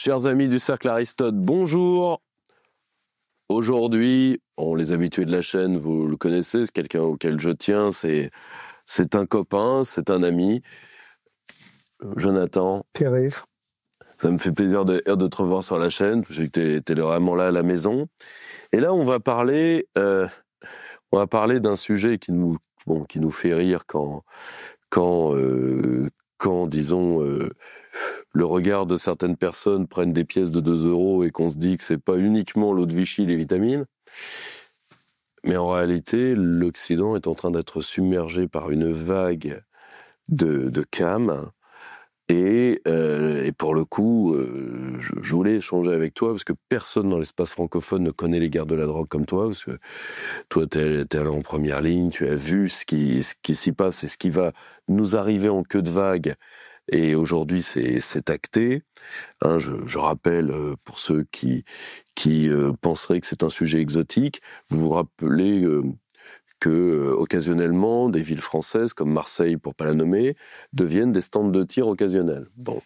Chers amis du Cercle Aristote, bonjour. Aujourd'hui, les habitués de la chaîne, vous le connaissez, c'est quelqu'un auquel je tiens, c'est un copain, c'est un ami. Jonathan. Pierre-Yves. Ça me fait plaisir de te revoir sur la chaîne, parce que t'es vraiment là à la maison. Et là, on va parler d'un sujet qui nous fait rire quand disons, le regard de certaines personnes prennent des pièces de 2 € et qu'on se dit que c'est pas uniquement l'eau de Vichy, les vitamines. Mais en réalité, l'Occident est en train d'être submergé par une vague de cam. Et pour le coup, je voulais échanger avec toi parce que personne dans l'espace francophone ne connaît les guerres de la drogue comme toi, parce que toi, t'es allé en première ligne, tu as vu ce qui s'y passe et ce qui va nous arriver en queue de vague. Et aujourd'hui, c'est acté. Hein, je rappelle, pour ceux qui penseraient que c'est un sujet exotique, vous vous rappelez que occasionnellement, des villes françaises comme Marseille, pour pas la nommer, deviennent des stands de tir occasionnels. Bon,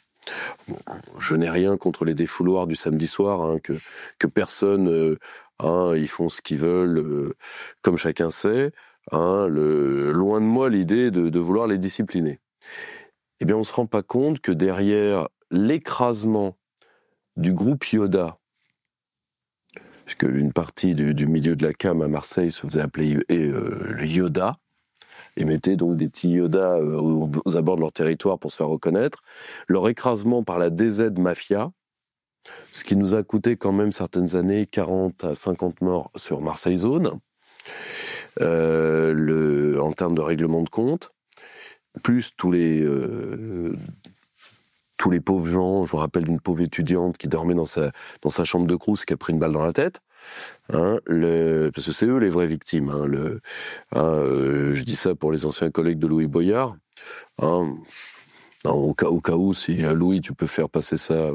je n'ai rien contre les défouloirs du samedi soir, hein, que personne, ils font ce qu'ils veulent, comme chacun sait. Hein, loin de moi l'idée de vouloir les discipliner. Eh bien, on se rend pas compte que derrière l'écrasement du groupe Yoda, puisque une partie du milieu de la cam à Marseille se faisait appeler le Yoda, et mettait donc des petits Yoda aux abords de leur territoire pour se faire reconnaître, leur écrasement par la DZ Mafia, ce qui nous a coûté quand même certaines années 40 à 50 morts sur Marseille Zone, en termes de règlement de compte, plus tous les pauvres gens. Je me rappelle d'une pauvre étudiante qui dormait dans sa chambre de crous et qui a pris une balle dans la tête. Hein, parce que c'est eux les vraies victimes. Hein, je dis ça pour les anciens collègues de Louis Boyard. Hein, au cas où, si Louis, tu peux faire passer ça,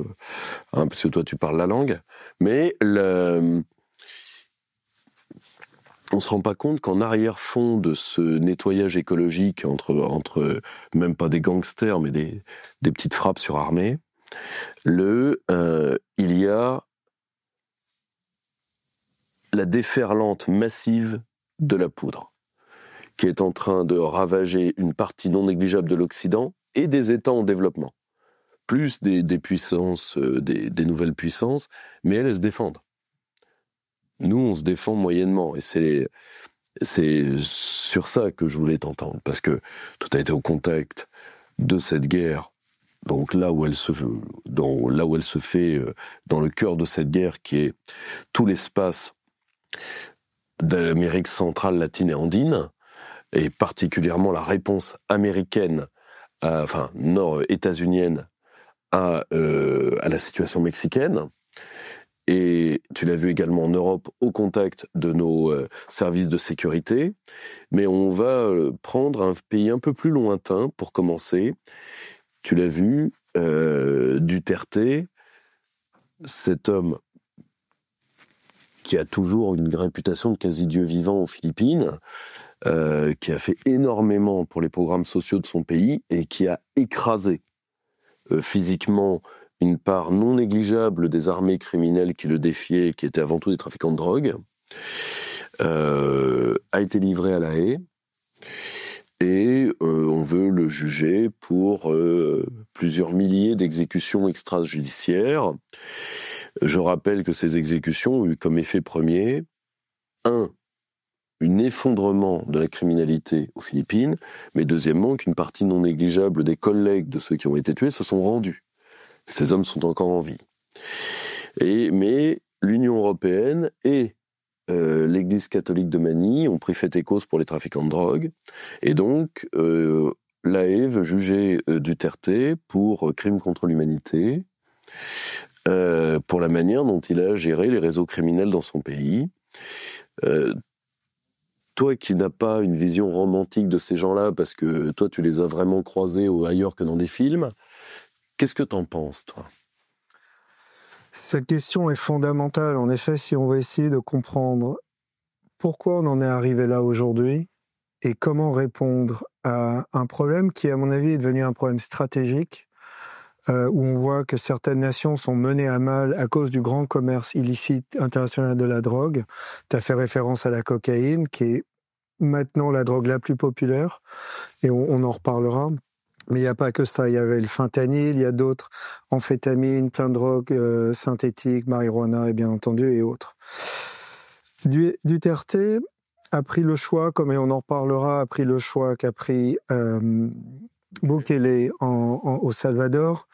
parce que toi tu parles la langue. Mais on se rend pas compte qu'en arrière-fond de ce nettoyage écologique entre même pas des gangsters, mais des petites frappes sur armée, il y a la déferlante massive de la poudre, qui est en train de ravager une partie non négligeable de l'Occident et des États en développement. Plus des puissances, des nouvelles puissances, mais elles se défendent. Nous, on se défend moyennement, et c'est sur ça que je voulais t'entendre, parce que tu as été au contact de cette guerre, donc là où elle se fait, dans le cœur de cette guerre qui est tout l'espace de l'Amérique centrale, latine et andine, et particulièrement la réponse américaine, nord-états-unienne à la situation mexicaine. Et tu l'as vu également en Europe, au contact de nos services de sécurité. Mais on va prendre un pays un peu plus lointain pour commencer. Tu l'as vu, Duterte, cet homme qui a toujours une réputation de quasi-dieu vivant aux Philippines, qui a fait énormément pour les programmes sociaux de son pays et qui a écrasé physiquement une part non négligeable des armées criminelles qui le défiaient, qui étaient avant tout des trafiquants de drogue, a été livré à La Haye, et on veut le juger pour plusieurs milliers d'exécutions extrajudiciaires. Je rappelle que ces exécutions ont eu comme effet premier, un effondrement de la criminalité aux Philippines, mais deuxièmement, qu'une partie non négligeable des collègues de ceux qui ont été tués se sont rendus. Ces hommes sont encore en vie. Mais l'Union européenne et l'Église catholique de Manille ont pris fait et cause pour les trafiquants de drogue. Et donc, La Haye veut juger Duterte pour crime contre l'humanité, pour la manière dont il a géré les réseaux criminels dans son pays. Toi qui n'as pas une vision romantique de ces gens-là, parce que toi tu les as vraiment croisés ailleurs que dans des films, qu'est-ce que t'en penses, toi ? Cette question est fondamentale. En effet, si on veut essayer de comprendre pourquoi on en est arrivé là aujourd'hui et comment répondre à un problème qui, à mon avis, est devenu un problème stratégique, où on voit que certaines nations sont menées à mal à cause du grand commerce illicite international de la drogue. Tu as fait référence à la cocaïne, qui est maintenant la drogue la plus populaire, et on en reparlera. Mais il n'y a pas que ça, il y avait le fentanyl, il y a d'autres amphétamines, plein de drogues synthétiques, marijuana et bien entendu, et autres. Duterte a pris le choix, comme et on en reparlera, a pris le choix qu'a pris Bukele au Salvador.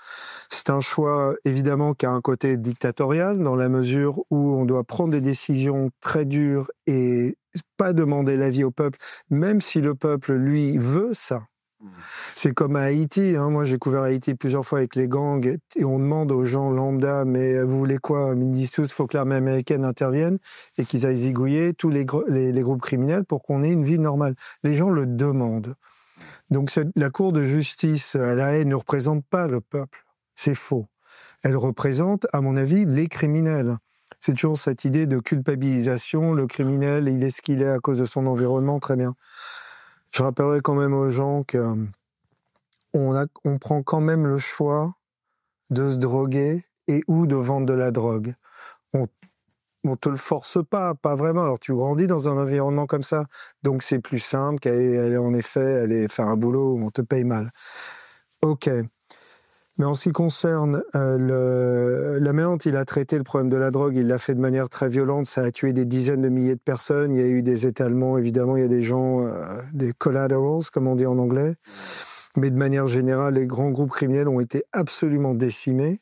C'est un choix évidemment qui a un côté dictatorial dans la mesure où on doit prendre des décisions très dures et pas demander l'avis au peuple, même si le peuple, lui, veut ça. C'est comme à Haïti, hein. Moi j'ai couvert Haïti plusieurs fois avec les gangs et on demande aux gens lambda, mais vous voulez quoi? Ils disent tous, il faut que l'armée américaine intervienne et qu'ils aillent zigouiller tous les groupes criminels pour qu'on ait une vie normale. Les gens le demandent. Donc la Cour de justice à La Haye ne représente pas le peuple. C'est faux. Elle représente, à mon avis, les criminels. C'est toujours cette idée de culpabilisation. Le criminel, il est ce qu'il est à cause de son environnement, très bien. Je rappellerai quand même aux gens que on prend quand même le choix de se droguer et ou de vendre de la drogue. On te le force pas vraiment. Alors tu grandis dans un environnement comme ça, donc c'est plus simple aller faire un boulot où on te paye mal. Ok. Mais en ce qui concerne la manière dont il a traité le problème de la drogue, il l'a fait de manière très violente, ça a tué des dizaines de milliers de personnes, il y a eu des étalements, évidemment, il y a des gens, des collaterals, comme on dit en anglais, mais de manière générale, les grands groupes criminels ont été absolument décimés.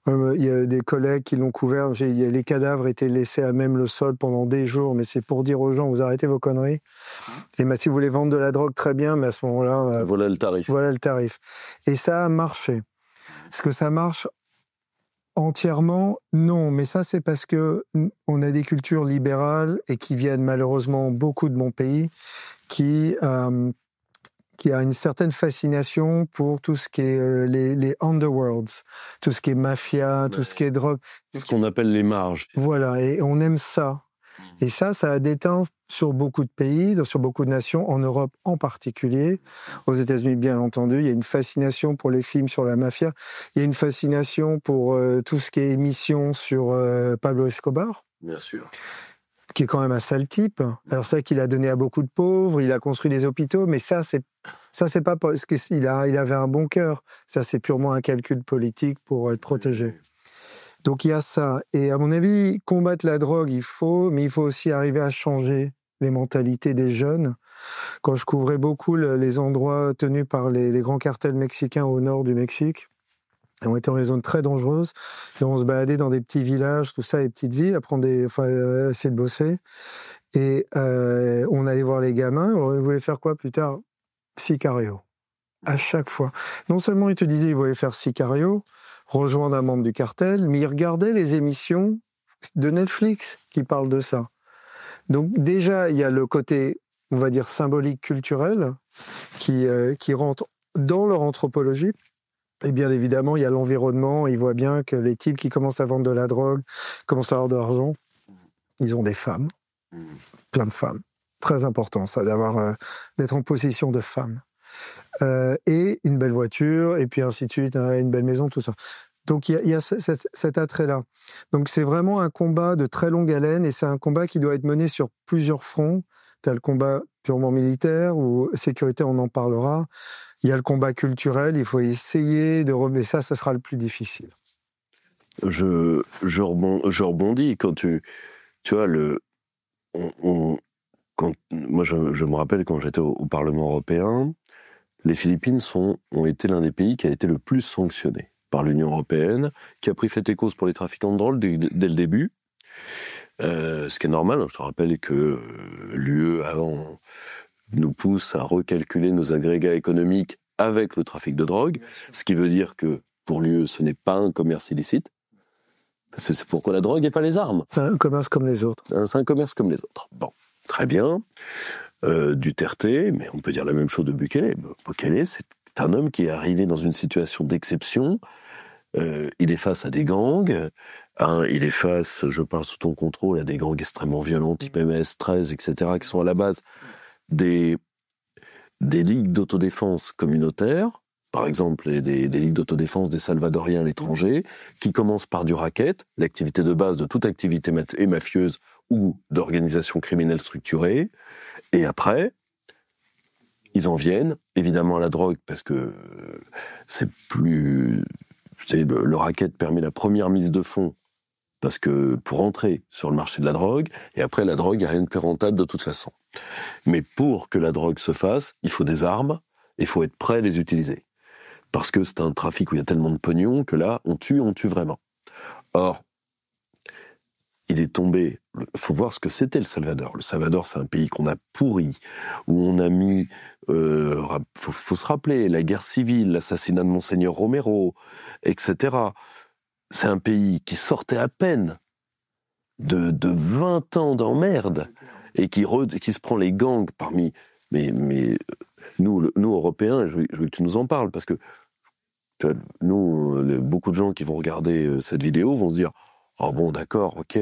Il y a des collègues qui l'ont couvert, les cadavres étaient laissés à même le sol pendant des jours, mais c'est pour dire aux gens, vous arrêtez vos conneries. Et si vous voulez vendre de la drogue, très bien, mais à ce moment-là... Voilà le tarif. Voilà le tarif. Et ça a marché. Est-ce que ça marche entièrement? Non, mais ça c'est parce que on a des cultures libérales et qui viennent malheureusement beaucoup de mon pays, qui a une certaine fascination pour tout ce qui est les underworlds, tout ce qui est mafia, tout ce qui est drogue. Ce qu'on appelle les marges. Voilà, et on aime ça. Et ça a déteint sur beaucoup de pays, sur beaucoup de nations, en Europe en particulier. Aux États-Unis, bien entendu, il y a une fascination pour les films sur la mafia. Il y a une fascination pour tout ce qui est émission sur Pablo Escobar. Bien sûr. Qui est quand même un sale type. Alors c'est vrai qu'il a donné à beaucoup de pauvres, il a construit des hôpitaux, mais ça c'est pas parce qu'il avait un bon cœur. Ça c'est purement un calcul politique pour être protégé. Donc il y a ça. Et à mon avis, combattre la drogue, mais il faut aussi arriver à changer les mentalités des jeunes. Quand je couvrais beaucoup les endroits tenus par les grands cartels mexicains au nord du Mexique, on était dans des zones très dangereuses, et on se baladait dans des petits villages, tout ça, les petites villes, essayer de bosser. Et on allait voir les gamins, ils voulaient faire quoi plus tard? Sicario. À chaque fois. Non seulement ils te disaient qu'ils voulaient faire Sicario, rejoindre un membre du cartel, mais ils regardaient les émissions de Netflix qui parlent de ça. Donc déjà, il y a le côté, on va dire, symbolique, culturel, qui rentre dans leur anthropologie. Et bien évidemment, il y a l'environnement. Ils voient bien que les types qui commencent à vendre de la drogue, commencent à avoir de l'argent, ils ont des femmes, plein de femmes. Très important, ça, d'être en possession de femmes. Et une belle voiture, et puis ainsi de suite, une belle maison, tout ça. Donc il y a cet attrait-là. Donc c'est vraiment un combat de très longue haleine, et c'est un combat qui doit être mené sur plusieurs fronts. Tu as le combat purement militaire, ou sécurité, on en parlera. Il y a le combat culturel, il faut essayer de remettre ça sera le plus difficile. Je rebondis quand tu vois, moi je me rappelle quand j'étais au Parlement européen, les Philippines ont été l'un des pays qui a été le plus sanctionné par l'Union européenne, qui a pris fait et cause pour les trafiquants de drogue dès le début. Ce qui est normal, je te rappelle que l'UE nous pousse à recalculer nos agrégats économiques avec le trafic de drogue, ce qui veut dire que pour l'UE, ce n'est pas un commerce illicite, parce que c'est pourquoi la drogue et pas les armes. Un commerce comme les autres. C'est un commerce comme les autres. Bon, très bien. Duterte, mais on peut dire la même chose de Bukele. Bukele, c'est un homme qui est arrivé dans une situation d'exception. Il est face à des gangs. Il est face, je parle sous ton contrôle, à des gangs extrêmement violents, type MS-13, etc., qui sont à la base des ligues d'autodéfense communautaires, par exemple des ligues d'autodéfense des Salvadoriens à l'étranger, qui commencent par du racket, l'activité de base de toute activité mafieuse ou d'organisation criminelle structurée, et après, ils en viennent, évidemment, à la drogue, parce que le racket permet la première mise de fonds, parce que pour entrer sur le marché de la drogue, et après, la drogue, il n'y a rien de plus rentable de toute façon. Mais pour que la drogue se fasse, il faut des armes, et il faut être prêt à les utiliser. Parce que c'est un trafic où il y a tellement de pognon que là, on tue vraiment. Or, il faut voir ce que c'était le Salvador. Le Salvador, c'est un pays qu'on a pourri, où on a mis, faut se rappeler, la guerre civile, l'assassinat de Monseigneur Romero, etc. C'est un pays qui sortait à peine de 20 ans d'emmerde et qui se prend les gangs parmi... Mais nous, Européens, je veux que tu nous en parles, parce que nous, beaucoup de gens qui vont regarder cette vidéo vont se dire « Oh bon, d'accord, ok,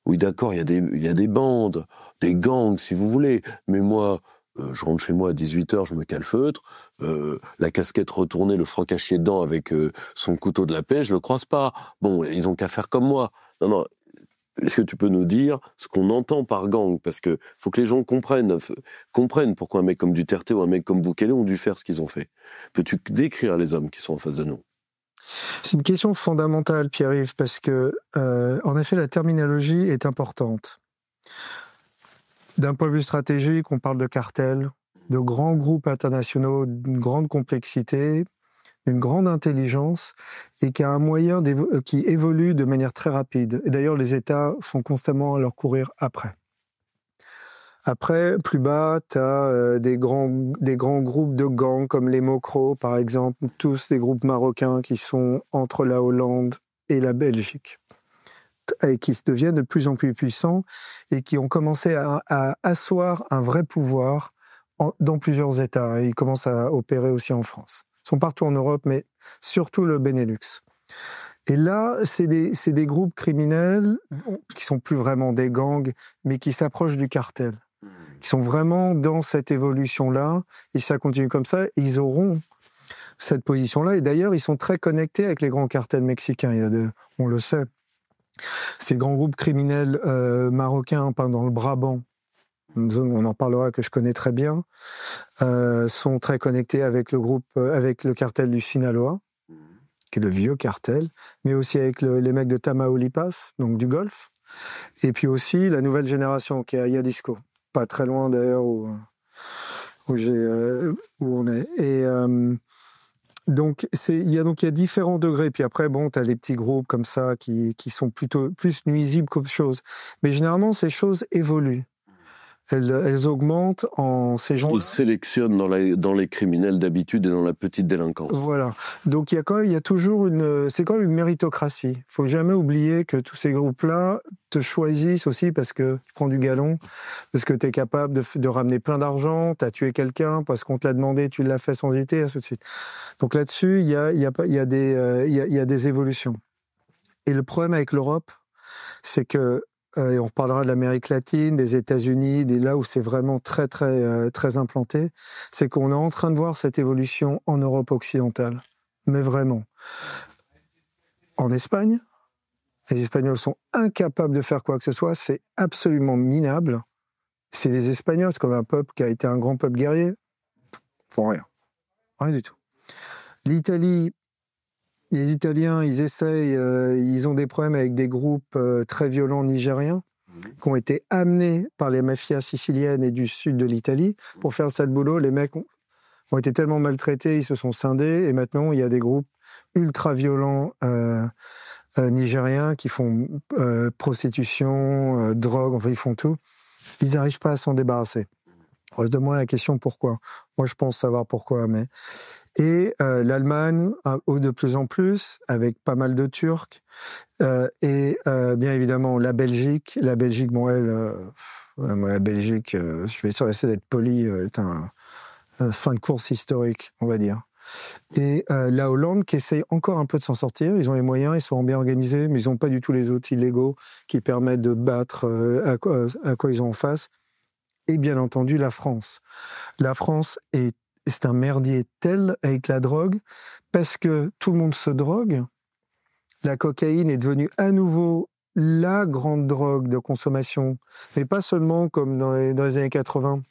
oui d'accord, il y a des bandes, des gangs si vous voulez, mais moi, je rentre chez moi à 18h, je me calfeutre, la casquette retournée, le froc à chier dedans avec son couteau de la pêche, je le croise pas. Bon, ils ont qu'à faire comme moi. » Non, est-ce que tu peux nous dire ce qu'on entend par gang? Parce que faut que les gens comprennent pourquoi un mec comme Duterte ou un mec comme Bukele ont dû faire ce qu'ils ont fait. Peux-tu décrire les hommes qui sont en face de nous? C'est une question fondamentale, Pierre-Yves, parce que, en effet, la terminologie est importante. D'un point de vue stratégique, on parle de cartels, de grands groupes internationaux d'une grande complexité, d'une grande intelligence, et qui a un moyen qui évolue de manière très rapide. Et d'ailleurs, les États font constamment leur courir après. Après, plus bas, tu as des grands groupes de gangs comme les Mokro, par exemple, tous des groupes marocains qui sont entre la Hollande et la Belgique, et qui se deviennent de plus en plus puissants et qui ont commencé à asseoir un vrai pouvoir dans plusieurs États. Et ils commencent à opérer aussi en France. Ils sont partout en Europe, mais surtout le Benelux. Et là, c'est des groupes criminels qui sont plus vraiment des gangs, mais qui s'approchent du cartel, qui sont vraiment dans cette évolution-là, et ça continue comme ça, ils auront cette position-là, et d'ailleurs, ils sont très connectés avec les grands cartels mexicains, on le sait. Ces grands groupes criminels marocains, dans le Brabant, une zone où on en parlera que je connais très bien, sont très connectés avec le cartel du Sinaloa, qui est le vieux cartel, mais aussi avec les mecs de Tamaulipas, donc du Golfe, et puis aussi la nouvelle génération qui est à Jalisco, pas très loin d'ailleurs où on est. Et donc il y a différents degrés. Puis après, bon, tu as les petits groupes comme ça qui sont plutôt plus nuisibles qu'autre chose. Mais généralement, ces choses évoluent. Elles augmentent en ces gens. On sélectionne dans les criminels d'habitude et dans la petite délinquance. Voilà. Donc il y a toujours c'est quand même une méritocratie. Il faut jamais oublier que tous ces groupes-là te choisissent aussi parce que tu prends du galon, parce que tu es capable de ramener plein d'argent, tu as tué quelqu'un parce qu'on te l'a demandé, tu l'as fait sans hésiter, ainsi de suite. Donc là-dessus, il y a des évolutions. Et le problème avec l'Europe, c'est que et on reparlera de l'Amérique latine, des États-Unis, là où c'est vraiment très, très, très implanté, c'est qu'on est en train de voir cette évolution en Europe occidentale. Mais vraiment. En Espagne, les Espagnols sont incapables de faire quoi que ce soit, c'est absolument minable. C'est les Espagnols, c'est comme un peuple qui a été un grand peuple guerrier. Ils font rien. Rien du tout. L'Italie, les Italiens, ils essayent, ils ont des problèmes avec des groupes très violents nigériens qui ont été amenés par les mafias siciliennes et du sud de l'Italie pour faire le sale boulot. Les mecs ont été tellement maltraités, ils se sont scindés et maintenant il y a des groupes ultra violents nigériens qui font prostitution, drogue, enfin ils font tout. Ils n'arrivent pas à s'en débarrasser. On se demande la question pourquoi. Moi je pense savoir pourquoi, mais... Et l'Allemagne, de plus en plus, avec pas mal de Turcs, et bien évidemment la Belgique. La Belgique, bon, la Belgique, je vais essayer d'être poli, est un fin de course historique, on va dire. Et la Hollande qui essaye encore un peu de s'en sortir. Ils ont les moyens, ils sont bien organisés, mais ils n'ont pas du tout les outils légaux qui permettent de battre à quoi ils ont en face. Et bien entendu, la France. La France c'est un merdier tel avec la drogue, parce que tout le monde se drogue. La cocaïne est devenue à nouveau la grande drogue de consommation, mais pas seulement comme dans les années 80,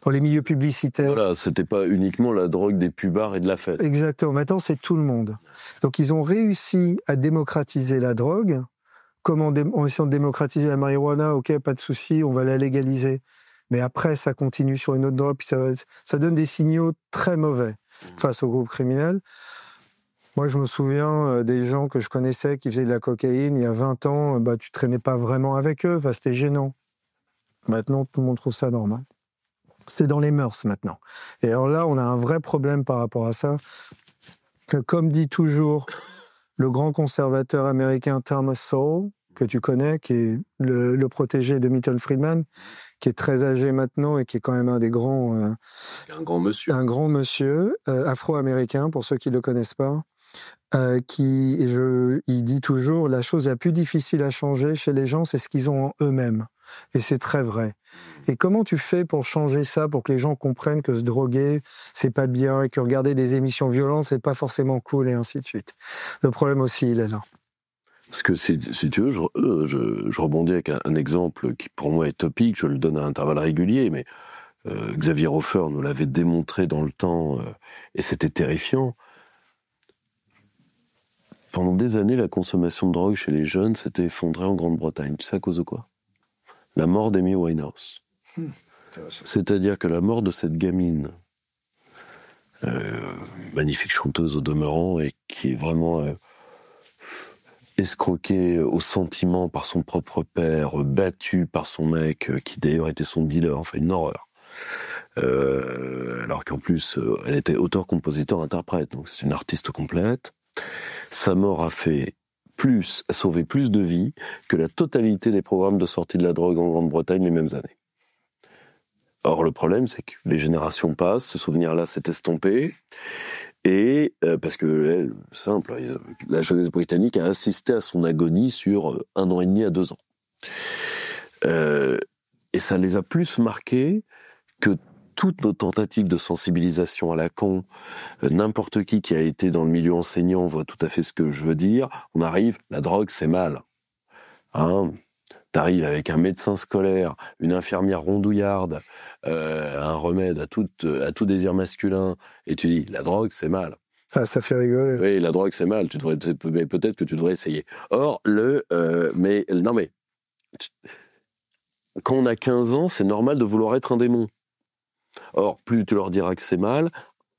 dans les milieux publicitaires. Voilà, c'était pas uniquement la drogue des pubards et de la fête. Exactement, maintenant c'est tout le monde. Donc ils ont réussi à démocratiser la drogue, comme en essayant de démocratiser la marijuana, ok, pas de souci, on va la légaliser. Mais après, ça continue sur une autre drogue, puis ça donne des signaux très mauvais face aux groupes criminels. Moi, je me souviens des gens que je connaissais qui faisaient de la cocaïne il y a 20 ans, tu traînais pas vraiment avec eux, c'était gênant. Maintenant, tout le monde trouve ça normal. C'est dans les mœurs maintenant. Et alors là, on a un vrai problème par rapport à ça. Comme dit toujours le grand conservateur américain Thomas Sowell, que tu connais, qui est le protégé de Milton Friedman, qui est très âgé maintenant et qui est quand même un des grands... un grand monsieur. Un grand monsieur, afro-américain, pour ceux qui ne le connaissent pas, il dit toujours, la chose la plus difficile à changer chez les gens, c'est ce qu'ils ont en eux-mêmes. Et c'est très vrai. Et comment tu fais pour changer ça, pour que les gens comprennent que se droguer, c'est pas bien, et que regarder des émissions violentes, c'est pas forcément cool, et ainsi de suite. Le problème aussi, il est là. Parce que si tu veux, je rebondis avec un exemple qui pour moi est topique, je le donne à intervalles réguliers, mais Xavier Hofer nous l'avait démontré dans le temps, et c'était terrifiant. Pendant des années, la consommation de drogue chez les jeunes s'était effondrée en Grande-Bretagne. Tu sais à cause de quoi ? La mort d'Amy Winehouse. C'est-à-dire que la mort de cette gamine, magnifique chanteuse au demeurant, et qui est vraiment escroquée au sentiment par son propre père, battue par son mec, qui d'ailleurs était son dealer, enfin une horreur. Alors qu'en plus, elle était auteur, compositeur, interprète, donc c'est une artiste complète. Sa mort a sauvé plus de vies que la totalité des programmes de sortie de la drogue en Grande-Bretagne les mêmes années. Or, le problème, c'est que les générations passent, ce souvenir-là s'est estompé, et parce que, simple, la jeunesse britannique a assisté à son agonie sur 1 an et demi à 2 ans. Et ça les a plus marqués que toutes nos tentatives de sensibilisation à la con. N'importe qui a été dans le milieu enseignant voit tout à fait ce que je veux dire. On arrive, la drogue, c'est mal. Hein ? T'arrives avec un médecin scolaire, une infirmière rondouillarde, un remède à tout désir masculin, et tu dis, la drogue, c'est mal. Ah, ça fait rigoler. Oui, la drogue, c'est mal. Mais peut-être que tu devrais essayer. Or, quand on a 15 ans, c'est normal de vouloir être un démon. Or, plus tu leur diras que c'est mal,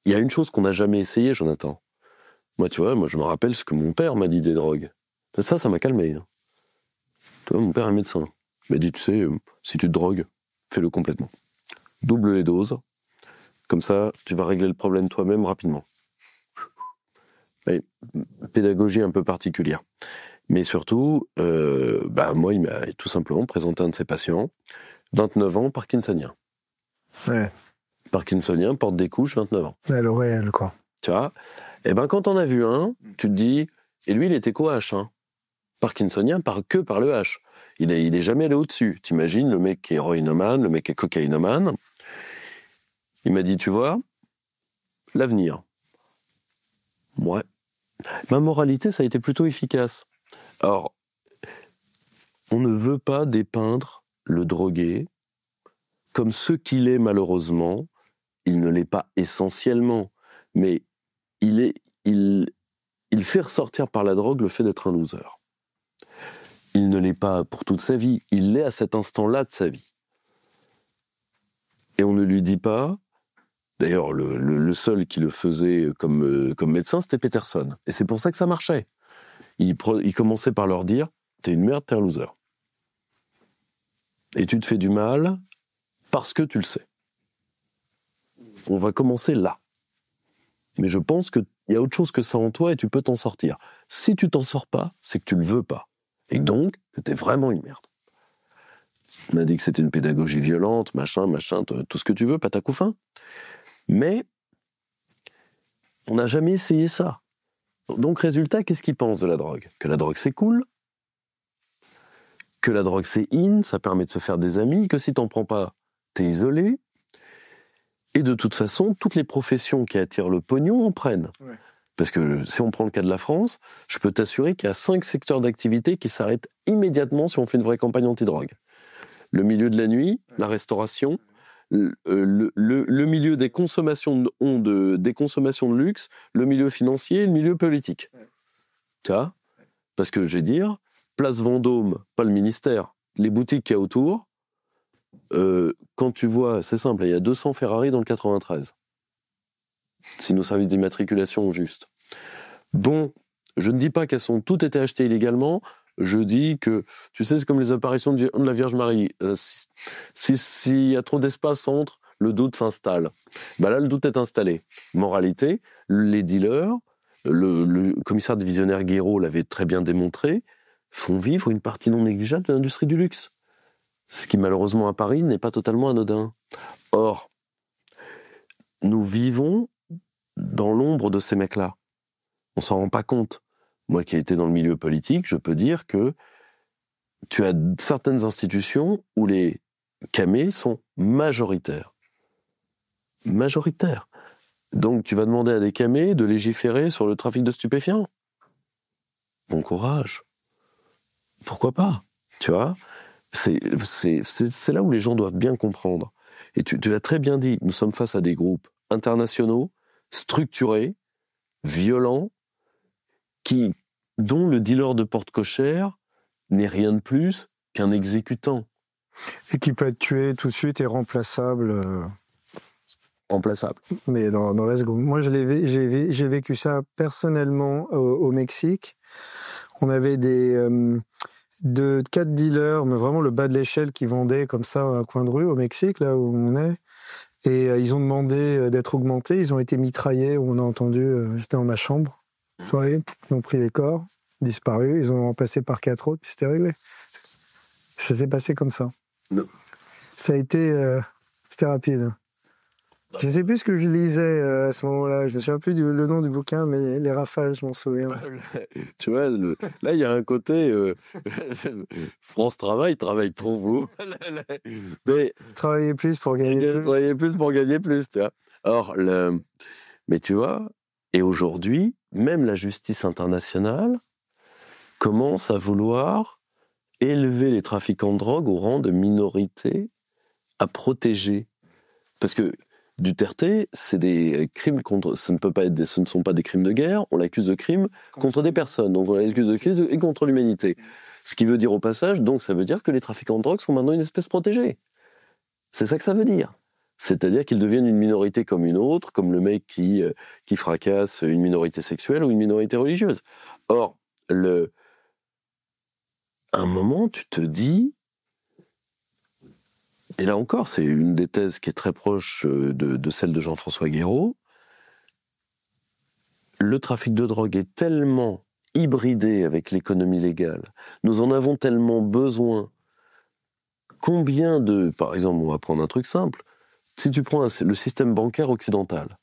il y a une chose qu'on n'a jamais essayé, Jonathan. Moi, tu vois, je me rappelle ce que mon père m'a dit des drogues. Ça m'a calmé. Tu vois, mon père est médecin. Il m'a dit, tu sais, si tu te drogues, fais-le complètement. Double les doses. Comme ça, tu vas régler le problème toi-même rapidement. Mais, pédagogie un peu particulière. Mais surtout, moi, il m'a tout simplement présenté un de ses patients, 29 ans, parkinsonien. Ouais. Parkinsonien, porte des couches, 29 ans. Ouais, le réel, quoi. Tu vois ? Quand on a vu un, tu te dis, et lui, il était quoi, H, hein ? Parkinsonien que par le H. Il est jamais allé au-dessus. T'imagines le mec qui est héroïnomane, le mec qui est cocaïnomane. Il m'a dit, tu vois, l'avenir. Ouais. Ma moralité, ça a été plutôt efficace. Alors, on ne veut pas dépeindre le drogué comme ce qu'il est malheureusement. Il ne l'est pas essentiellement, mais il fait ressortir par la drogue le fait d'être un loser. Il ne l'est pas pour toute sa vie, il l'est à cet instant-là de sa vie. Et on ne lui dit pas, d'ailleurs le seul qui le faisait comme médecin, c'était Peterson. Et c'est pour ça que ça marchait. Il commençait par leur dire, t'es une merde, t'es un loser. Et tu te fais du mal parce que tu le sais. On va commencer là. Mais je pense qu'il y a autre chose que ça en toi et tu peux t'en sortir. Si tu t'en sors pas, c'est que tu le veux pas. Et donc, que t'es vraiment une merde. On a dit que c'était une pédagogie violente, machin, tout ce que tu veux, patacoufin. Mais, on n'a jamais essayé ça. Donc, résultat, qu'est-ce qu'ils pensent de la drogue ? Que la drogue, c'est cool. Que la drogue, c'est in, ça permet de se faire des amis. Que si t'en prends pas, t'es isolé. Et de toute façon, toutes les professions qui attirent le pognon en prennent. Ouais. Parce que si on prend le cas de la France, je peux t'assurer qu'il y a 5 secteurs d'activité qui s'arrêtent immédiatement si on fait une vraie campagne anti-drogue. Le milieu de la nuit, la restauration, le milieu des consommations des consommations de luxe, le milieu financier et le milieu politique. Tu vois ? Parce que je vais dire, Place Vendôme, pas le ministère, les boutiques qu'il y a autour, quand tu vois, c'est simple, il y a 200 Ferrari dans le 93. Si nos services d'immatriculation ont juste. Bon, je ne dis pas qu'elles ont toutes été achetées illégalement, je dis que, tu sais, c'est comme les apparitions de la Vierge Marie. S'il y a trop d'espace entre, le doute s'installe. Ben là, le doute est installé. Moralité, les dealers, le commissaire divisionnaire Guéraud l'avait très bien démontré, font vivre une partie non négligeable de l'industrie du luxe. Ce qui, malheureusement, à Paris, n'est pas totalement anodin. Or, nous vivons dans l'ombre de ces mecs-là. On s'en rend pas compte. Moi qui ai été dans le milieu politique, je peux dire que tu as certaines institutions où les camés sont majoritaires. Majoritaires. Donc tu vas demander à des camés de légiférer sur le trafic de stupéfiants. Bon courage. Pourquoi pas ? Tu vois ? C'est là où les gens doivent bien comprendre. Et tu l'as très bien dit, nous sommes face à des groupes internationaux, structurés, violents, dont le dealer de porte cochère n'est rien de plus qu'un exécutant. Et qui peut être tué tout de suite et remplaçable. Remplaçable. Mais dans la seconde. Moi, j'ai vécu ça personnellement au Mexique. On avait de 4 dealers, mais vraiment le bas de l'échelle, qui vendaient comme ça à un coin de rue au Mexique, là où on est. Et ils ont demandé d'être augmentés. Ils ont été mitraillés. On a entendu, j'étais dans ma chambre. Soirée, ils ont pris les corps, disparu, ils ont remplacé par 4 autres, puis c'était réglé. Ça s'est passé comme ça. Non. Ça a été... c'était rapide. Je ne sais plus ce que je lisais à ce moment-là. Je ne me souviens plus le nom du bouquin, mais les rafales, je m'en souviens. Tu vois, là, il y a un côté... France travaille pour vous. Mais travailler plus pour gagner plus. Travailler plus pour gagner plus, tu vois. Or, mais tu vois, et aujourd'hui, même la justice internationale commence à vouloir élever les trafiquants de drogue au rang de minorité à protéger. Parce que Duterte, c'est des crimes contre... ce ne sont pas des crimes de guerre, on l'accuse de crimes contre des personnes. Donc on l'accuse de crimes et contre l'humanité. Ce qui veut dire au passage, donc ça veut dire que les trafiquants de drogue sont maintenant une espèce protégée. C'est ça que ça veut dire. C'est-à-dire qu'ils deviennent une minorité comme une autre, comme le mec qui fracasse une minorité sexuelle ou une minorité religieuse. Or, à un moment, tu te dis, et là encore, c'est une des thèses qui est très proche de celle de Jean-François Guéraud, le trafic de drogue est tellement hybridé avec l'économie légale, nous en avons tellement besoin. Combien par exemple, on va prendre un truc simple, si tu prends le système bancaire occidental,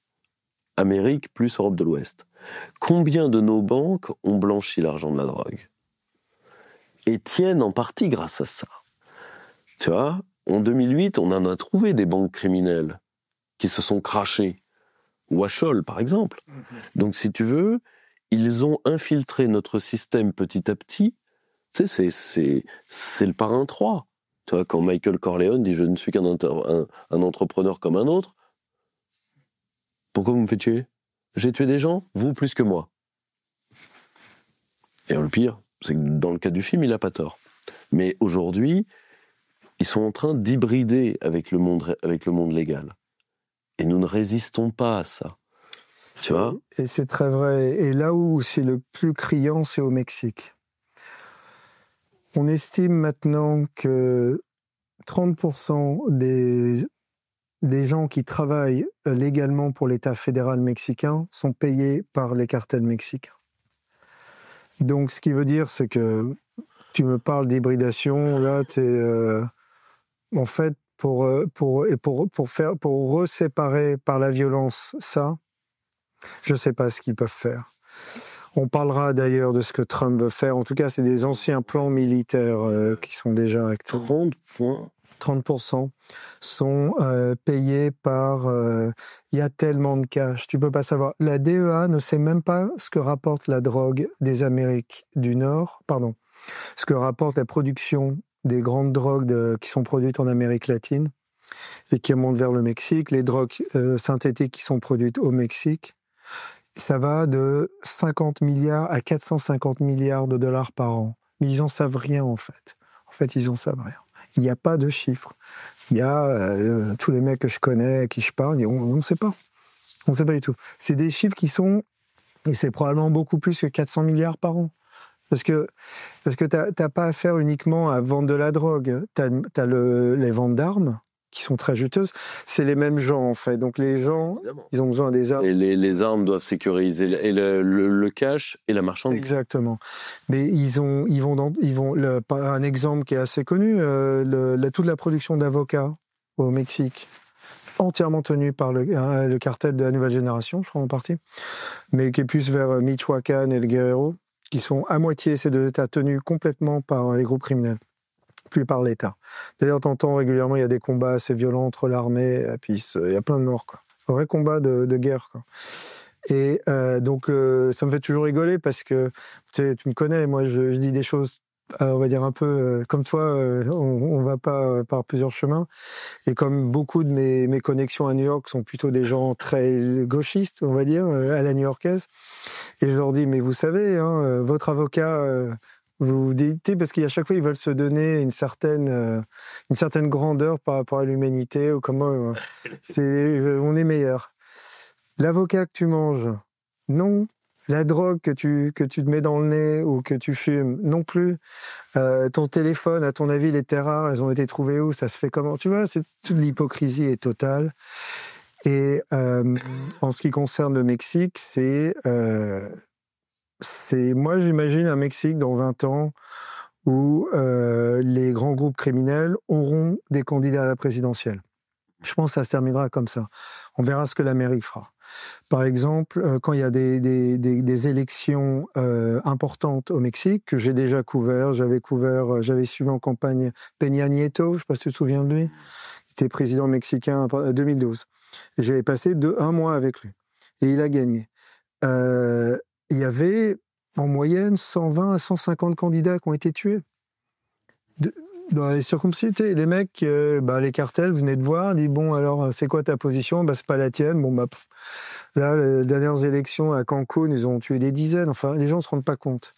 Amérique plus Europe de l'Ouest, combien de nos banques ont blanchi l'argent de la drogue ? Et tiennent en partie grâce à ça. Tu vois, en 2008, on en a trouvé des banques criminelles qui se sont crachées. Wachol, par exemple. Donc, si tu veux, ils ont infiltré notre système petit à petit. Tu sais, c'est le parrain 3. Tu vois, quand Michael Corleone dit « Je ne suis qu'un entrepreneur comme un autre », pourquoi vous me faites tuer ? J'ai tué des gens, vous plus que moi. Et le pire, c'est que dans le cas du film, il n'a pas tort. Mais aujourd'hui, ils sont en train d'hybrider avec le monde légal. Et nous ne résistons pas à ça. Tu vois ? Et c'est très vrai. Et là où c'est le plus criant, c'est au Mexique. On estime maintenant que 30% des gens qui travaillent légalement pour l'État fédéral mexicain sont payés par les cartels mexicains. Donc, ce qui veut dire, c'est que tu me parles d'hybridation, là, en fait, pour reséparer par la violence ça, je ne sais pas ce qu'ils peuvent faire. On parlera d'ailleurs de ce que Trump veut faire. En tout cas, c'est des anciens plans militaires qui sont déjà actifs. 30 points 30% sont payés par... Il y a tellement de cash, tu peux pas savoir. La DEA ne sait même pas ce que rapporte la drogue des Amériques du Nord, ce que rapporte la production des grandes drogues qui sont produites en Amérique latine et qui montent vers le Mexique, les drogues synthétiques qui sont produites au Mexique. Ça va de 50 milliards à 450 milliards de dollars par an. Mais ils en savent rien, en fait. En fait, ils en savent rien. Il n'y a pas de chiffres. Il y a tous les mecs que je connais, à qui je parle, on ne sait pas. On ne sait pas du tout. C'est des chiffres qui sont... Et c'est probablement beaucoup plus que 400 milliards par an. Parce que t'as pas affaire uniquement à vendre de la drogue. T'as les ventes d'armes, qui sont très juteuses. C'est les mêmes gens, en fait. Donc les gens, évidemment, ils ont besoin des armes. Et les armes doivent sécuriser le cash et la marchandise. Exactement. Mais un exemple qui est assez connu, toute la production d'avocats au Mexique, entièrement tenue par le cartel de la nouvelle génération, je crois en partie, mais qui est plus vers Michoacán et le Guerrero, qui sont à moitié ces deux États tenus complètement par les groupes criminels, plus par l'État. D'ailleurs, t'entends régulièrement, il y a des combats assez violents entre l'armée, et puis il y a plein de morts, quoi. Un vrai combat de guerre, quoi. Et donc, ça me fait toujours rigoler parce que, tu me connais, moi, je dis des choses, on va dire un peu comme toi, on va pas par plusieurs chemins. Et comme beaucoup de mes connexions à New York sont plutôt des gens très gauchistes, on va dire, à la new-yorkaise, et je leur dis, mais vous savez, votre avocat... vous dites, parce qu'à chaque fois, ils veulent se donner une certaine grandeur par rapport à l'humanité, ou comment on est meilleur. L'avocat que tu manges, non. La drogue que tu te mets dans le nez ou que tu fumes, non plus. Ton téléphone, à ton avis, les terres rares, elles ont été trouvées où? Ça se fait comment? Tu vois, toute l'hypocrisie est totale. Et en ce qui concerne le Mexique, moi, j'imagine un Mexique dans 20 ans où les grands groupes criminels auront des candidats à la présidentielle. Je pense que ça se terminera comme ça. On verra ce que l'Amérique fera. Par exemple, quand il y a des élections importantes au Mexique, que j'ai déjà couvert, j'avais suivi en campagne Peña Nieto, je ne sais pas si tu te souviens de lui, il était président mexicain en 2012. Et j'avais passé un mois avec lui. Et il a gagné. Il y avait en moyenne 120 à 150 candidats qui ont été tués. Dans les circonscriptions, les mecs, les cartels venaient de voir, disent bon alors c'est quoi ta position? C'est pas la tienne. Là les dernières élections à Cancun, ils ont tué des dizaines. Enfin, les gens ne se rendent pas compte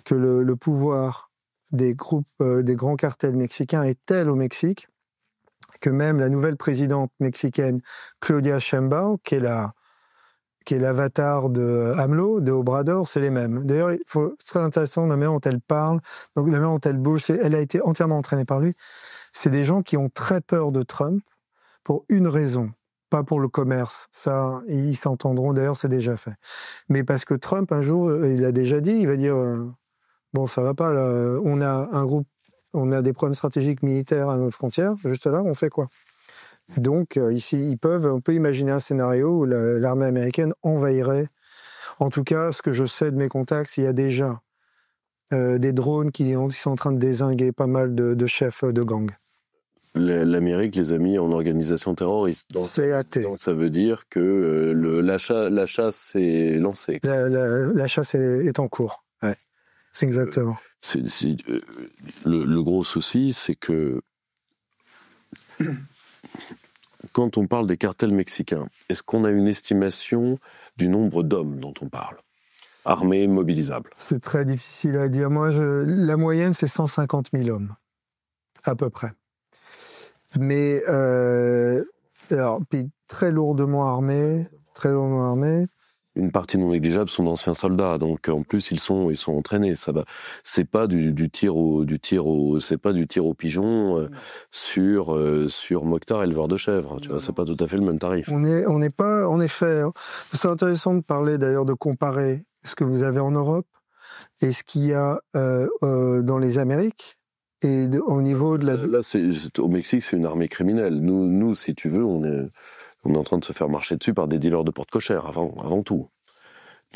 que le pouvoir des groupes, des grands cartels mexicains est tel au Mexique que même la nouvelle présidente mexicaine Claudia Sheinbaum, qui est l'avatar de AMLO, de Obrador, c'est les mêmes. D'ailleurs, c'est très intéressant la manière dont elle parle, donc la manière dont elle bouge, elle a été entièrement entraînée par lui. C'est des gens qui ont très peur de Trump pour une raison, pas pour le commerce. Ça, ils s'entendront, d'ailleurs, c'est déjà fait. Mais parce que Trump, un jour, il a déjà dit, il va dire, bon, ça va pas, là, on a des problèmes stratégiques militaires à notre frontière, juste là, on fait quoi? Donc, ici, on peut imaginer un scénario où l'armée américaine envahirait. En tout cas, ce que je sais de mes contacts, il y a déjà des drones qui sont en train de dézinguer pas mal de chefs de gang. L'Amérique les a mis en organisation terroriste. C'est athée. Donc ça veut dire que la chasse est lancée. La chasse est en cours. Ouais. C'est exactement. Le gros souci, c'est que quand on parle des cartels mexicains, est-ce qu'on a une estimation du nombre d'hommes dont on parle, armés, mobilisables? C'est très difficile à dire. Moi, la moyenne, c'est 150 000 hommes, à peu près. Mais, puis très lourdement armés. Une partie non négligeable sont d'anciens soldats, donc en plus ils sont entraînés. Ça va. C'est pas du tir au pigeon sur Mokhtar éleveur de chèvres. Tu vois, c'est pas tout à fait le même tarif. On n'est pas, en effet. C'est intéressant de parler d'ailleurs, de comparer ce que vous avez en Europe et ce qu'il y a dans les Amériques. Et au niveau de la... Là, au Mexique, c'est une armée criminelle. Nous, si tu veux, on est en train de se faire marcher dessus par des dealers de porte cochère avant tout.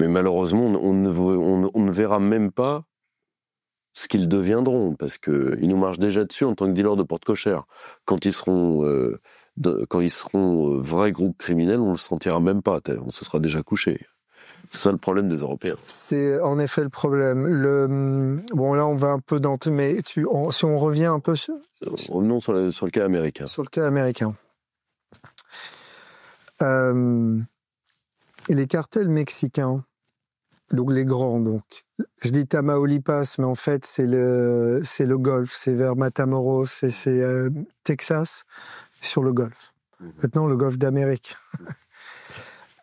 Mais malheureusement, on ne verra même pas ce qu'ils deviendront, parce qu'ils nous marchent déjà dessus en tant que dealers de porte-cochère. Quand ils seront vrais groupes criminels, on le sentira même pas, on se sera déjà couché. C'est ça le problème des Européens. C'est en effet le problème. Bon, là, on va un peu dans... Mais si on revient un peu sur... Revenons sur le cas américain. Sur le cas américain. Et les cartels mexicains, donc les grands, donc. Je dis Tamaulipas, mais en fait, c'est le Golfe. C'est vers Matamoros, c'est Texas, sur le Golfe. Maintenant, le Golfe d'Amérique.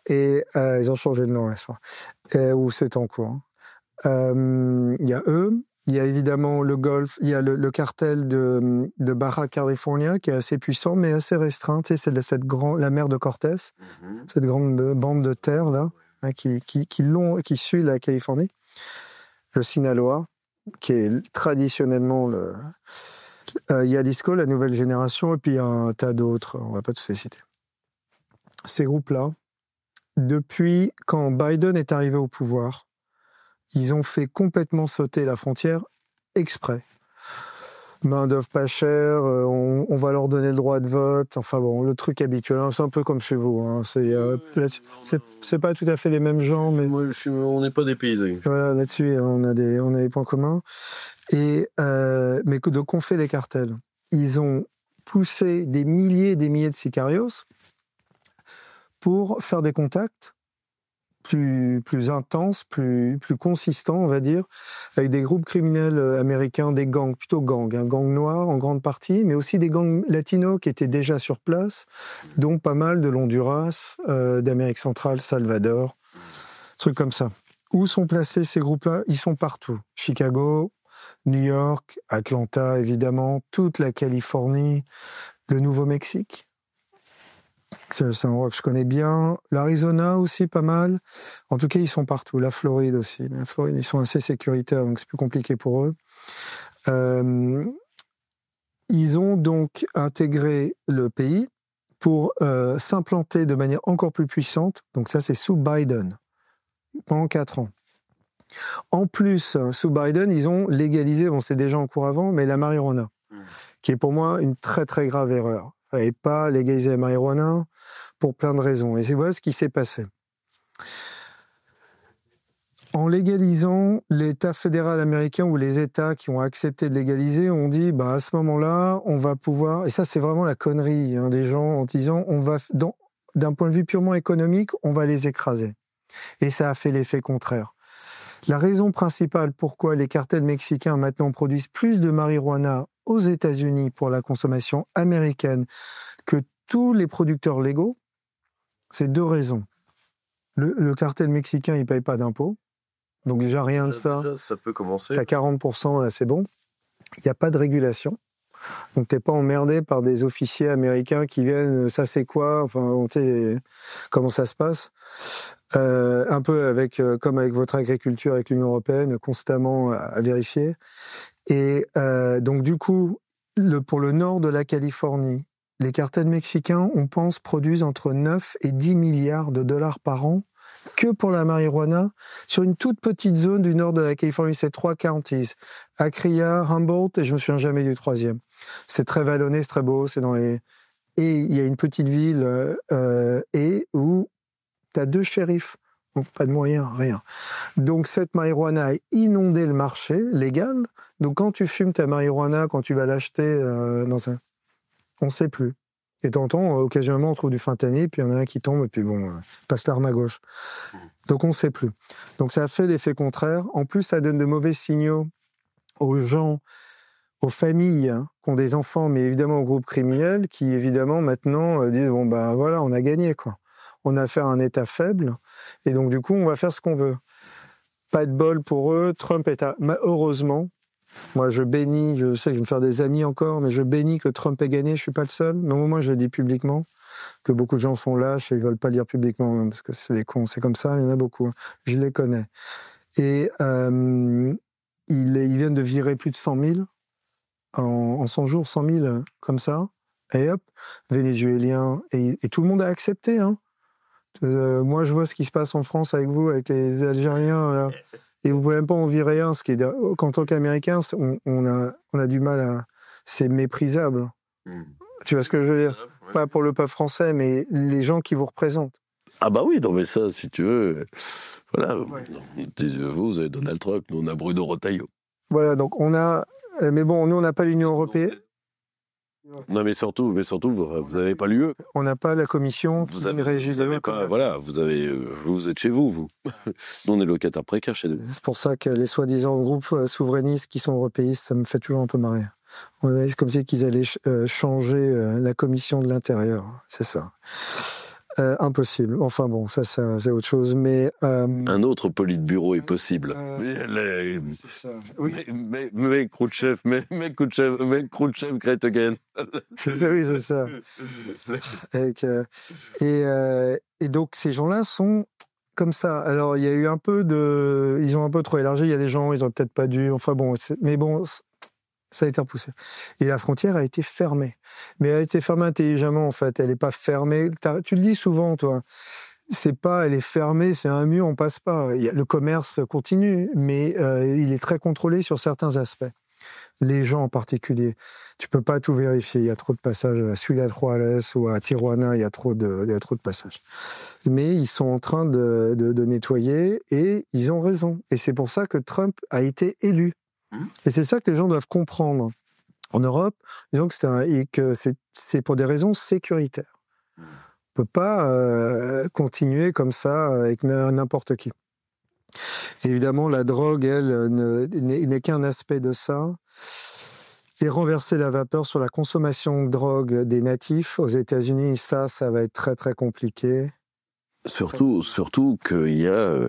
Et ils ont changé de nom, ou c'est en cours. Il y a eux, il y a évidemment le Golfe, il y a le cartel de Baja California qui est assez puissant, mais assez restreint. Tu sais, c'est la mer de Cortés, cette grande bande de terre là, hein, qui suit la Californie. Le Sinaloa, qui est traditionnellement Jalisco, la nouvelle génération, et puis un tas d'autres, on va pas tous les citer. Ces groupes-là, depuis quand Biden est arrivé au pouvoir, ils ont fait complètement sauter la frontière exprès. Main-d'œuvre pas chère, on va leur donner le droit de vote, enfin bon, le truc habituel, hein, c'est un peu comme chez vous. Hein, c'est pas tout à fait les mêmes gens, mais... on n'est pas dépaysés. Voilà, là-dessus, on a des points communs. Mais donc, qu'ont fait les cartels? Ils ont poussé des milliers et des milliers de sicarios pour faire des contacts plus intenses, plus consistants, on va dire, avec des groupes criminels américains, des gangs, plutôt gangs, un gang noir en grande partie, mais aussi des gangs latinos qui étaient déjà sur place, dont pas mal de l'Honduras, d'Amérique centrale, Salvador, trucs comme ça. Où sont placés ces groupes-là? Ils sont partout. Chicago, New York, Atlanta, évidemment, toute la Californie, le Nouveau-Mexique. C'est un endroit que je connais bien. L'Arizona aussi, pas mal. En tout cas, ils sont partout. La Floride aussi. La Floride, ils sont assez sécuritaires, donc c'est plus compliqué pour eux. Ils ont donc intégré le pays pour s'implanter de manière encore plus puissante. Donc ça, c'est sous Biden, pendant 4 ans. En plus, sous Biden, ils ont légalisé, bon, c'est déjà en cours avant, mais la marijuana, qui est pour moi une très très grave erreur. Il ne fallait pas légaliser la marijuana pour plein de raisons. Et c'est voilà ce qui s'est passé. En légalisant, l'État fédéral américain ou les États qui ont accepté de légaliser ont dit, à ce moment-là, on va pouvoir... Et ça, c'est vraiment la connerie des gens en disant, d'un point de vue purement économique, on va les écraser. Et ça a fait l'effet contraire. La raison principale pourquoi les cartels mexicains maintenant produisent plus de marijuana aux États-Unis pour la consommation américaine que tous les producteurs légaux, c'est 2 raisons. Le cartel mexicain, il ne paye pas d'impôts. Donc déjà, rien de ça. Déjà, ça peut commencer. T'as 40%, là, c'est bon. Il n'y a pas de régulation. Donc t'es pas emmerdé par des officiers américains qui viennent, ça c'est quoi, enfin, comment ça se passe. Un peu comme avec votre agriculture avec l'Union européenne, constamment à vérifier. Et donc du coup, pour le nord de la Californie, les cartels mexicains, on pense, produisent entre 9 et 10 milliards de dollars par an que pour la marijuana, sur une toute petite zone du nord de la Californie, c'est 3 counties, Acria, Humboldt, et je me souviens jamais du 3e. C'est très vallonné, c'est très beau, c'est dans les... Et il y a une petite ville où tu as 2 shérifs, donc pas de moyens, rien. Donc cette marijuana a inondé le marché légal, donc quand tu fumes ta marijuana, quand tu vas l'acheter dans un... On ne sait plus. Et t'entends, occasionnellement, on trouve du fentanyl, puis il y en a un qui tombe, et puis bon, passe l'arme à gauche. Donc on ne sait plus. Donc ça a fait l'effet contraire. En plus, ça donne de mauvais signaux aux gens, aux familles qui ont des enfants, mais évidemment aux groupes criminels, qui évidemment maintenant disent, voilà, on a gagné, quoi. On a affaire à un État faible, et donc du coup, on va faire ce qu'on veut. Pas de bol pour eux, Trump est heureusement, moi, je bénis, je sais que je vais me faire des amis encore, mais je bénis que Trump ait gagné, je ne suis pas le seul. Mais au moins, je le dis publiquement, que beaucoup de gens sont lâches et ils ne veulent pas le dire publiquement, parce que c'est des cons, c'est comme ça, il y en a beaucoup. Je les connais. Et ils viennent de virer plus de 100 000, en 100 jours, 100 000, comme ça, et hop, vénézuéliens, et tout le monde a accepté. Hein. Moi, je vois ce qui se passe en France avec vous, avec les Algériens, là. Et vous pouvez même pas en virer un, qu'en tant qu'Américain, on a du mal à... C'est méprisable. Tu vois ce que je veux dire? Pas pour le peuple français, mais les gens qui vous représentent. Ah bah oui, non mais ça, si tu veux... Voilà, vous avez Donald Trump, nous on a Bruno Retailleau. Voilà, donc on a... Mais bon, nous on n'a pas l'Union européenne. Non mais surtout, vous n'avez pas l'UE. On n'a pas la commission qui régit le pas, voilà, vous êtes chez vous. Nous on est locataires précaires chez nous. C'est pour ça que les soi-disant groupes souverainistes qui sont européistes, ça me fait toujours un peu marrer. C'est comme si qu'ils allaient changer la commission de l'intérieur, c'est ça. Impossible. Enfin bon, ça c'est autre chose. Mais un autre politburo est possible. C'est ça. Oui. Mais Khrouchtchev, great again. Oui, c'est ça. Et donc ces gens-là sont comme ça. Alors il y a eu ils ont un peu trop élargi. Il y a des gens, ils ont peut-être pas dû. Enfin bon, mais bon. Ça a été repoussé. Et la frontière a été fermée. Mais elle a été fermée intelligemment, en fait. Elle n'est pas fermée. Tu le dis souvent, toi. Elle est fermée, c'est un mur, on passe pas. Le commerce continue, mais il est très contrôlé sur certains aspects. Les gens en particulier. Tu peux pas tout vérifier. Il y a trop de passages à Ciudad Juárez ou à Tijuana, il y a trop de passages. Mais ils sont en train de nettoyer et ils ont raison. Et c'est pour ça que Trump a été élu. Et c'est ça que les gens doivent comprendre. En Europe, disons que c'est pour des raisons sécuritaires. On ne peut pas continuer comme ça avec n'importe qui. Évidemment, la drogue, elle, n'est qu'un aspect de ça. Et renverser la vapeur sur la consommation de drogue des natifs aux États-Unis, ça va être très très compliqué. Surtout qu'il y a,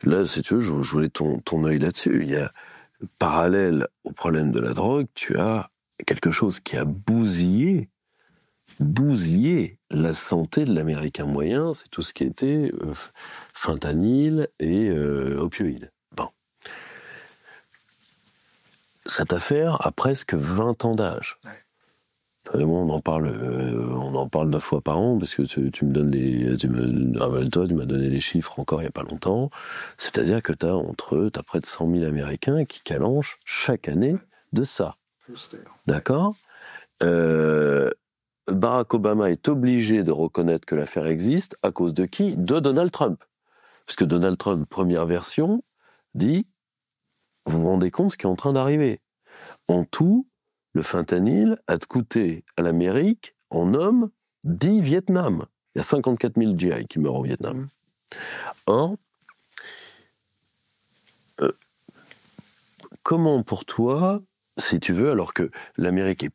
là, si tu veux, je voulais ton œil là-dessus, il y a parallèle au problème de la drogue, tu as quelque chose qui a bousillé la santé de l'Américain moyen, c'est tout ce qui était fentanyl et opioïdes. Bon. Cette affaire a presque 20 ans d'âge. Ouais. On en parle 9 fois par an, parce que tu m'as donné les chiffres encore il n'y a pas longtemps. C'est-à-dire que t'as près de 100 000 Américains qui calanchent chaque année de ça. D'accord ? Barack Obama est obligé de reconnaître que l'affaire existe à cause de qui ? De Donald Trump. Parce que Donald Trump, première version, dit « Vous vous rendez compte ce qui est en train d'arriver ? En tout, le fentanyl a coûté à l'Amérique, en hommes, 10 Vietnam. Il y a 54 000 GI qui meurent au Vietnam. Or, comment pour toi, si tu veux, alors que l'Amérique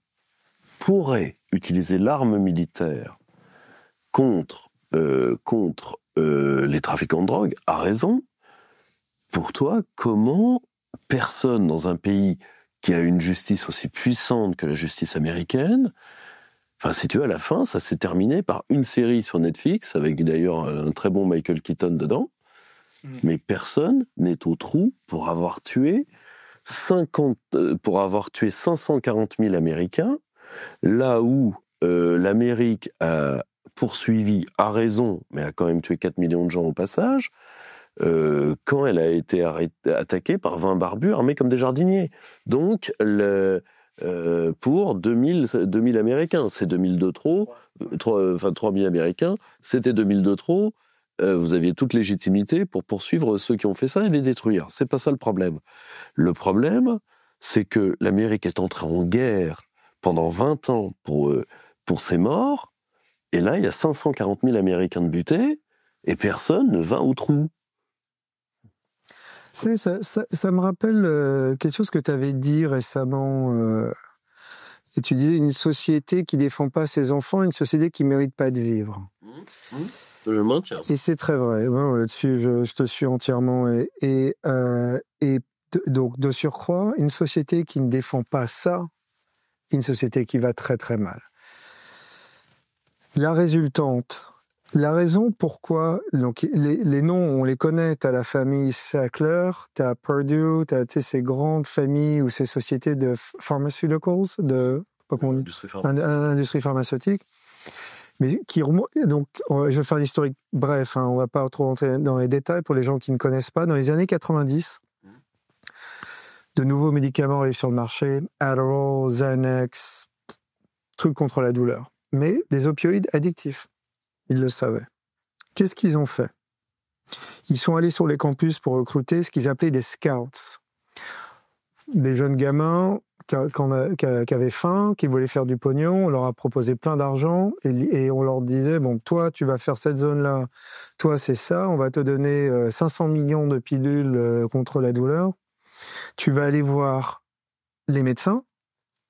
pourrait utiliser l'arme militaire contre les trafiquants de drogue, a raison, pour toi, comment personne dans un pays qui a une justice aussi puissante que la justice américaine, enfin, si tu veux, à la fin, ça s'est terminé par une série sur Netflix, avec d'ailleurs un très bon Michael Keaton dedans, mais personne n'est au trou pour avoir tué 540 000 Américains, là où l'Amérique a poursuivi, à raison, mais a quand même tué 4 millions de gens au passage, quand elle a été attaquée par 20 barbus armés comme des jardiniers. Donc, pour 2000 Américains, c'est 2000 de trop, 3000 Américains, c'était 2000 de trop, vous aviez toute légitimité pour poursuivre ceux qui ont fait ça et les détruire. C'est pas ça le problème. Le problème, c'est que l'Amérique est entrée en guerre pendant 20 ans pour ses morts, et là, il y a 540 000 Américains de butés, et personne ne va au trou. Ça me rappelle quelque chose que tu avais dit récemment. Et tu disais une société qui défend pas ses enfants, une société qui mérite pas de vivre. Je le maintiens. Et c'est très vrai. Ouais, là-dessus, je te suis entièrement. Donc, de surcroît, une société qui ne défend pas ça, une société qui va très très mal. La résultante. La raison pourquoi, donc les noms, on les connaît, t'as la famille Sackler, t'as Purdue, t'as ces grandes familles ou ces sociétés de pharmaceuticals, industrie pharmaceutique, mais qui remontent, donc je vais faire l'historique bref, on va pas trop rentrer dans les détails pour les gens qui ne connaissent pas. Dans les années 90, De nouveaux médicaments arrivent sur le marché, Adderall, Xanax, trucs contre la douleur. Mais des opioïdes addictifs. Ils le savaient. Qu'est-ce qu'ils ont fait? Ils sont allés sur les campus pour recruter ce qu'ils appelaient des scouts. Des jeunes gamins qui avaient faim, qui voulaient faire du pognon. On leur a proposé plein d'argent et on leur disait, bon, toi, tu vas faire cette zone-là. Toi, c'est ça. On va te donner 500 millions de pilules contre la douleur. Tu vas aller voir les médecins.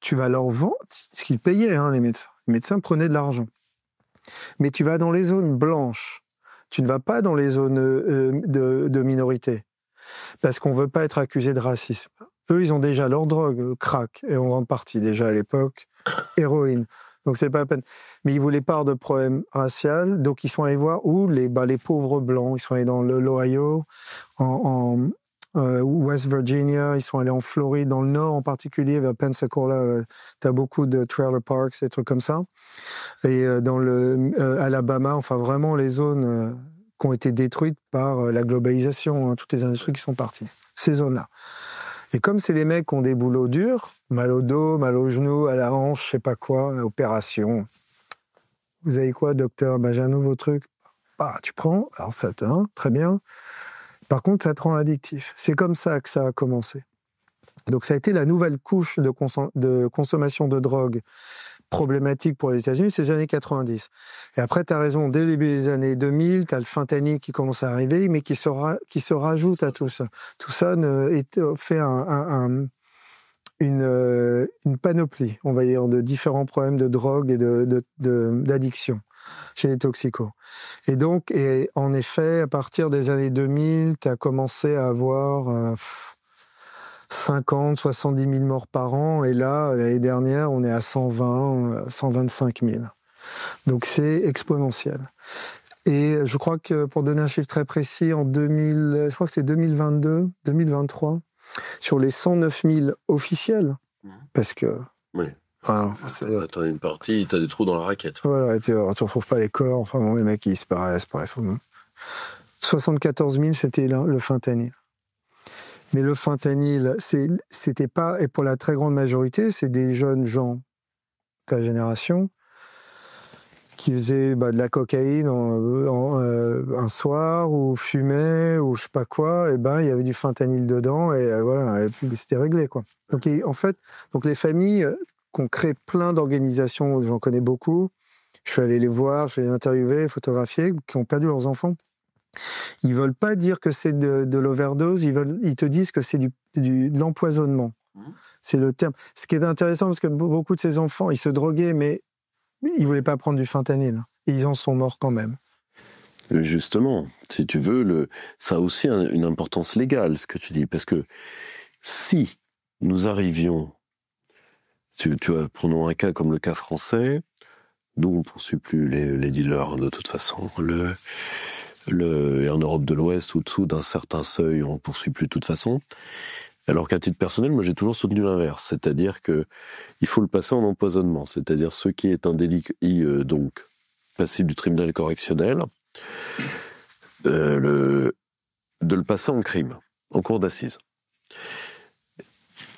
Tu vas leur vendre ce qu'ils payaient, les médecins. Les médecins prenaient de l'argent. Mais tu vas dans les zones blanches. Tu ne vas pas dans les zones de minorité. Parce qu'on ne veut pas être accusé de racisme. Eux, ils ont déjà leur drogue, crack, et en grande partie déjà à l'époque, héroïne. Donc c'est pas la peine. Mais ils voulaient pas de problème racial, donc ils sont allés voir où les pauvres blancs. Ils sont allés dans l'Ohio, en West Virginia, ils sont allés en Floride, dans le nord en particulier, vers Pensacola. T'as beaucoup de trailer parks, des trucs comme ça. Et dans le Alabama, enfin vraiment les zones qui ont été détruites par la globalisation, toutes les industries qui sont parties. Ces zones-là. Et comme c'est les mecs qui ont des boulots durs, mal au dos, mal au genou, à la hanche, je sais pas quoi, opération. Vous avez quoi, docteur? J'ai un nouveau truc. Tu prends, alors ça te, très bien. Par contre, ça te rend addictif. C'est comme ça que ça a commencé. Donc ça a été la nouvelle couche de consommation de drogue problématique pour les États-Unis, c'est les années 90. Et après, tu as raison, dès le début des années 2000, tu as le fentanyl qui commence à arriver, mais qui se rajoute à tout ça. Tout ça fait une panoplie, on va dire, de différents problèmes de drogue et d'addiction chez les toxicos. Et donc, en effet, à partir des années 2000, tu as commencé à avoir 50, 70 000 morts par an, et là, l'année dernière, on est à 120, 125 000. Donc c'est exponentiel. Et je crois que, pour donner un chiffre très précis, je crois que c'est 2022, 2023, sur les 109 000 officiels, parce que... Oui. T'as une partie, t'as des trous dans la raquette. Voilà, et puis tu retrouves pas les corps, enfin bon, les mecs qui disparaissent, bref. 74 000, c'était le fentanyl. Mais le fentanyl, c'était pas, et pour la très grande majorité, c'est des jeunes gens de ta génération qui faisaient de la cocaïne un soir, ou fumaient, ou je sais pas quoi, et il y avait du fentanyl dedans, et voilà, et puis c'était réglé, quoi. Donc en fait, les familles qui ont créé plein d'organisations, j'en connais beaucoup, je suis allé les voir, je suis allé les interviewer, photographier, qui ont perdu leurs enfants. Ils veulent pas dire que c'est de l'overdose, ils te disent que c'est de l'empoisonnement. C'est le terme. Ce qui est intéressant, parce que beaucoup de ces enfants, ils se droguaient, mais ils voulaient pas prendre du fentanyl. Et ils en sont morts quand même. Justement, si tu veux, ça a aussi une importance légale, ce que tu dis. Parce que si nous arrivions, tu vois, prenons un cas comme le cas français, nous on ne poursuit plus les dealers, de toute façon. Et en Europe de l'Ouest, au-dessous d'un certain seuil, on ne poursuit plus de toute façon. Alors qu'à titre personnel, moi j'ai toujours soutenu l'inverse, c'est-à-dire que il faut le passer en empoisonnement, c'est-à-dire ce qui est un délit donc passible du tribunal correctionnel, de le passer en crime, en cour d'assises,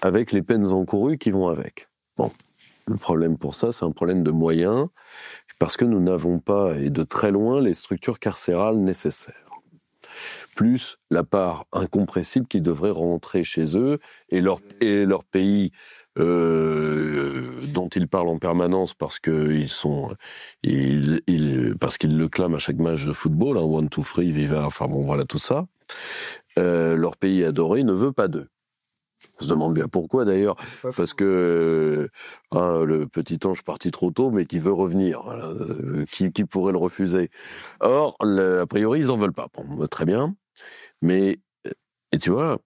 avec les peines encourues qui vont avec. Bon, le problème pour ça, c'est un problème de moyens, parce que nous n'avons pas, et de très loin, les structures carcérales nécessaires. Plus la part incompressible qui devrait rentrer chez eux, et leur pays dont ils parlent en permanence parce qu'ils le clament à chaque match de football, 1, 2, 3, Viva, enfin bon voilà tout ça. Leur pays adoré ne veut pas d'eux. On se demande bien pourquoi d'ailleurs, parce que le petit ange parti trop tôt, mais qui veut revenir, voilà, qui pourrait le refuser. Or, a priori, ils en veulent pas. Bon, très bien, mais et tu vois,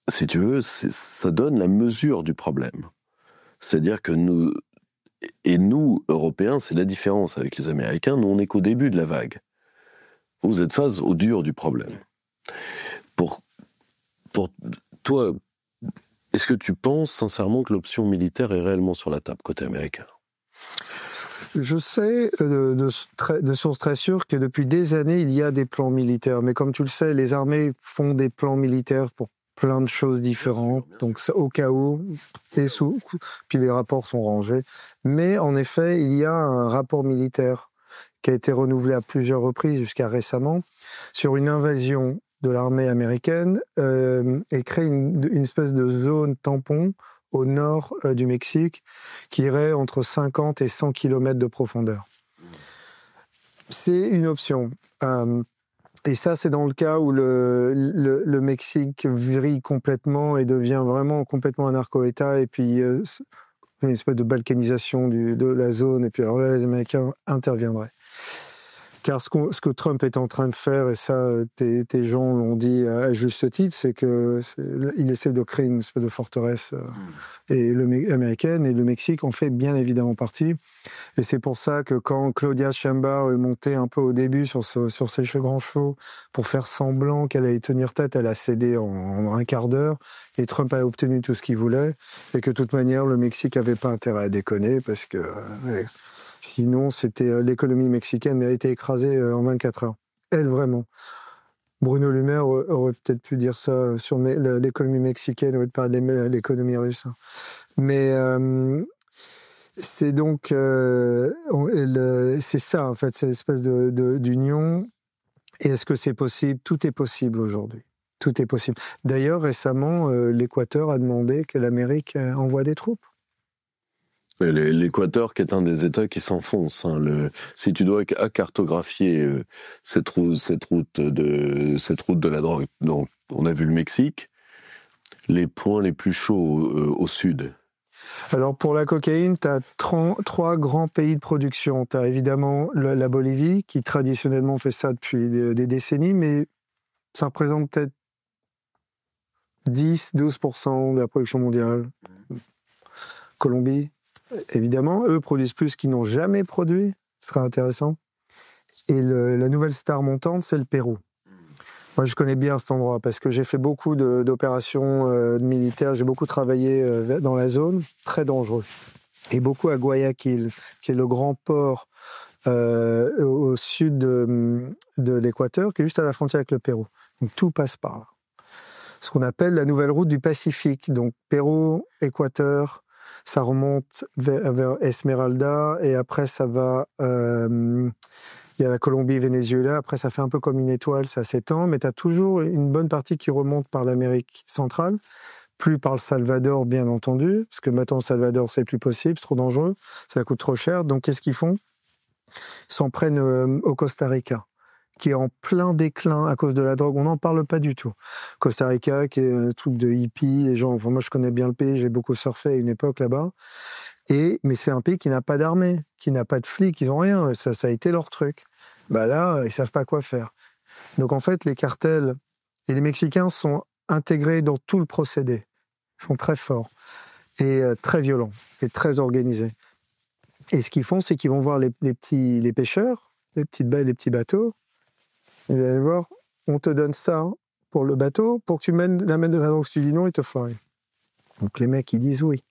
si tu veux, ça donne la mesure du problème. C'est-à-dire que nous, Européens, c'est la différence avec les Américains. Nous, on n'est qu'au début de la vague. Vous êtes face au dur du problème. Pour toi, est-ce que tu penses sincèrement que l'option militaire est réellement sur la table côté américain? Je sais de sources très sûres que depuis des années, il y a des plans militaires. Mais comme tu le sais, les armées font des plans militaires pour plein de choses différentes. Bien sûr. Donc au cas où, puis les rapports sont rangés. Mais en effet, il y a un rapport militaire qui a été renouvelé à plusieurs reprises jusqu'à récemment sur une invasion de l'armée américaine et créer une espèce de zone tampon au nord du Mexique qui irait entre 50 et 100 km de profondeur. C'est une option. Et ça, c'est dans le cas où le Mexique vrille complètement et devient vraiment complètement un narco-État, et puis une espèce de balkanisation de la zone, et puis alors là, les Américains interviendraient. Car ce que Trump est en train de faire, et ça, tes gens l'ont dit à juste titre, c'est qu'il essaie de créer une espèce de forteresse américaine, et le Mexique en fait bien évidemment partie. Et c'est pour ça que quand Claudia Sheinbaum est montée un peu au début sur ses grands chevaux pour faire semblant qu'elle allait tenir tête, elle a cédé en un quart d'heure, et Trump a obtenu tout ce qu'il voulait, et que de toute manière, le Mexique n'avait pas intérêt à déconner, parce que... sinon, l'économie mexicaine a été écrasée en 24 heures. Elle, vraiment. Bruno Le Maire aurait peut-être pu dire ça sur l'économie mexicaine au lieu de parler de l'économie russe. Mais c'est donc... c'est ça, en fait, c'est l'espèce d'union. Et est-ce que c'est possible ? Tout est possible aujourd'hui. Tout est possible. D'ailleurs, récemment, l'Équateur a demandé que l'Amérique envoie des troupes. L'Équateur, qui est un des États qui s'enfonce. Si tu dois cartographier cette route de la drogue, donc on a vu le Mexique, les points les plus chauds au sud. Alors pour la cocaïne, tu as trois grands pays de production. Tu as évidemment la Bolivie, qui traditionnellement fait ça depuis des décennies, mais ça représente peut-être 10-12% de la production mondiale. Colombie, évidemment, eux produisent plus qu'ils n'ont jamais produit, ce sera intéressant. Et la nouvelle star montante, c'est le Pérou. Moi, je connais bien cet endroit parce que j'ai fait beaucoup d'opérations militaires, j'ai beaucoup travaillé dans la zone, très dangereux. Et beaucoup à Guayaquil, qui est le grand port au sud de l'Équateur, qui est juste à la frontière avec le Pérou. Donc tout passe par là. Ce qu'on appelle la nouvelle route du Pacifique. Donc Pérou, Équateur, ça remonte vers Esmeralda, et après ça va... il y a la Colombie, Venezuela, après ça fait un peu comme une étoile, ça s'étend, mais tu as toujours une bonne partie qui remonte par l'Amérique centrale, plus par le Salvador, bien entendu, parce que maintenant le Salvador, c'est plus possible, c'est trop dangereux, ça coûte trop cher. Donc qu'est-ce qu'ils font ? Ils s'en prennent au Costa Rica, qui est en plein déclin à cause de la drogue. On n'en parle pas du tout. Costa Rica, qui est un truc de hippie, les gens... Enfin, moi, je connais bien le pays, j'ai beaucoup surfé à une époque là-bas. Mais c'est un pays qui n'a pas d'armée, qui n'a pas de flics, ils n'ont rien. Ça a été leur truc. Là, ils ne savent pas quoi faire. Donc, en fait, les cartels et les Mexicains sont intégrés dans tout le procédé. Ils sont très forts et très violents et très organisés. Et ce qu'ils font, c'est qu'ils vont voir les pêcheurs, les petites baies, les petits bateaux. Et vous allez voir, on te donne ça pour le bateau, pour que tu l'amènes de la drogue. Si tu dis non, ils te font rien. Donc, les mecs, ils disent oui.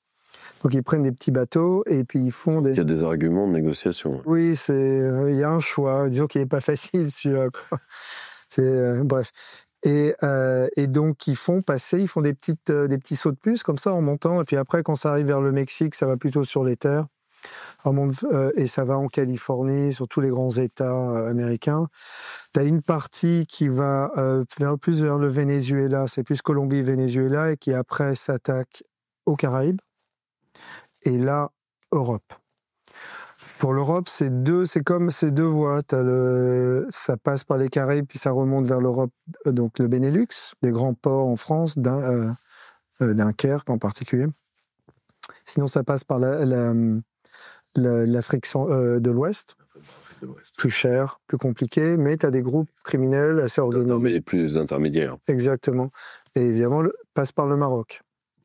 Donc ils prennent des petits bateaux et puis ils font des... Il y a des arguments de négociation. Oui, il y a un choix. Disons qu'il n'est pas facile celui-là. Bref. Et donc ils font des petits sauts de puce comme ça en montant. Et puis après, quand ça arrive vers le Mexique, ça va plutôt sur les terres. Et ça va en Californie, sur tous les grands États américains. Tu as une partie qui va plus vers le Venezuela, c'est plus Colombie-Venezuela, et qui après s'attaque aux Caraïbes. Et là, Europe. Pour l'Europe, c'est comme ces deux voies. Ça passe par les Caraïbes, puis ça remonte vers l'Europe, donc le Benelux, les grands ports en France, Dunkerque en particulier. Sinon, ça passe par l'Afrique de l'Ouest, plus cher, plus compliqué, mais tu as des groupes criminels assez organisés. Plus intermédiaires. Exactement. Et évidemment, passe par le Maroc.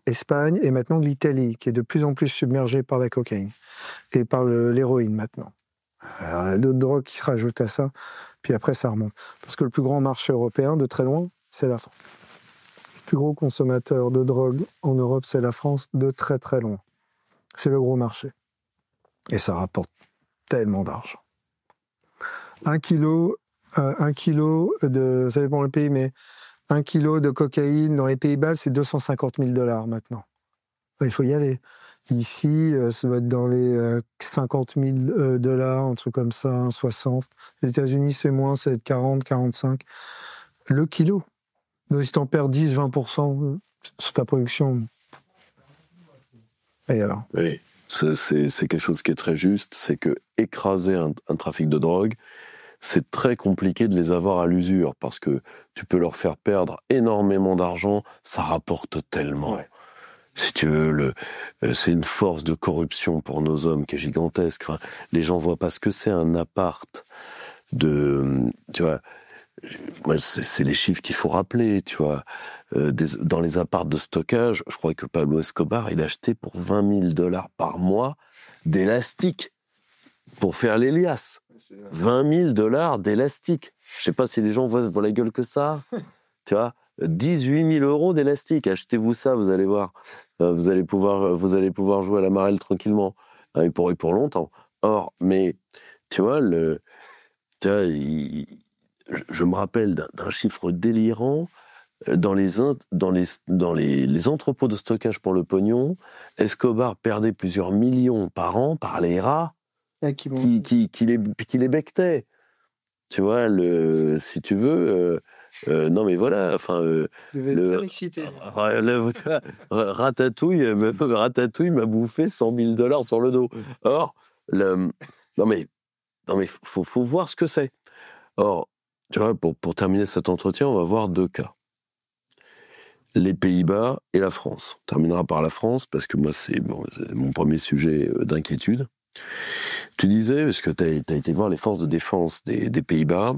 Espagne et maintenant l'Italie, qui est de plus en plus submergée par la cocaïne et par l'héroïne maintenant. D'autres drogues qui se rajoutent à ça, puis après ça remonte. Parce que le plus grand marché européen, de très loin, c'est la France. Le plus gros consommateur de drogue en Europe, c'est la France, de très très loin. C'est le gros marché. Et ça rapporte tellement d'argent. 1 kilo de... Ça dépend le pays, mais 1 kilo de cocaïne dans les Pays-Bas, c'est 250 000 $ maintenant. Il faut y aller. Ici, ça doit être dans les 50 000 $, un truc comme ça, 60. Les États-Unis, c'est moins, c'est 40, 45. Le kilo. Donc, si tu en perds 10, 20% sur ta production. Et alors? Oui, c'est quelque chose qui est très juste, c'est que écraser un trafic de drogue, c'est très compliqué de les avoir à l'usure, parce que tu peux leur faire perdre énormément d'argent, ça rapporte tellement. Ouais. Si tu veux, c'est une force de corruption pour nos hommes qui est gigantesque. Enfin, les gens voient pas ce que c'est un appart tu vois, c'est les chiffres qu'il faut rappeler, tu vois. Dans les apparts de stockage, je crois que Pablo Escobar, il achetait pour 20 000 $ par mois d'élastique pour faire les liasses. 20 000 $ d'élastique. Je sais pas si les gens voient la gueule que ça. Tu vois, 18 000 € d'élastique. Achetez-vous ça, vous allez voir. Vous allez pouvoir jouer à la marelle tranquillement. Et pour longtemps. Or, mais, tu vois, je me rappelle d'un chiffre délirant. Dans les entrepôts de stockage pour le pognon, Escobar perdait plusieurs millions par an par les rats qui les becquetaient. Tu vois, si tu veux, non mais voilà, enfin, Ratatouille m'a bouffé 100 000 $ sur le dos. Or, non mais faut voir ce que c'est. Or, tu vois, pour terminer cet entretien, on va voir 2 cas. Les Pays-Bas et la France. On terminera par la France, parce que moi, c'est mon premier sujet d'inquiétude. Tu disais, parce que tu as été voir les forces de défense des Pays-Bas,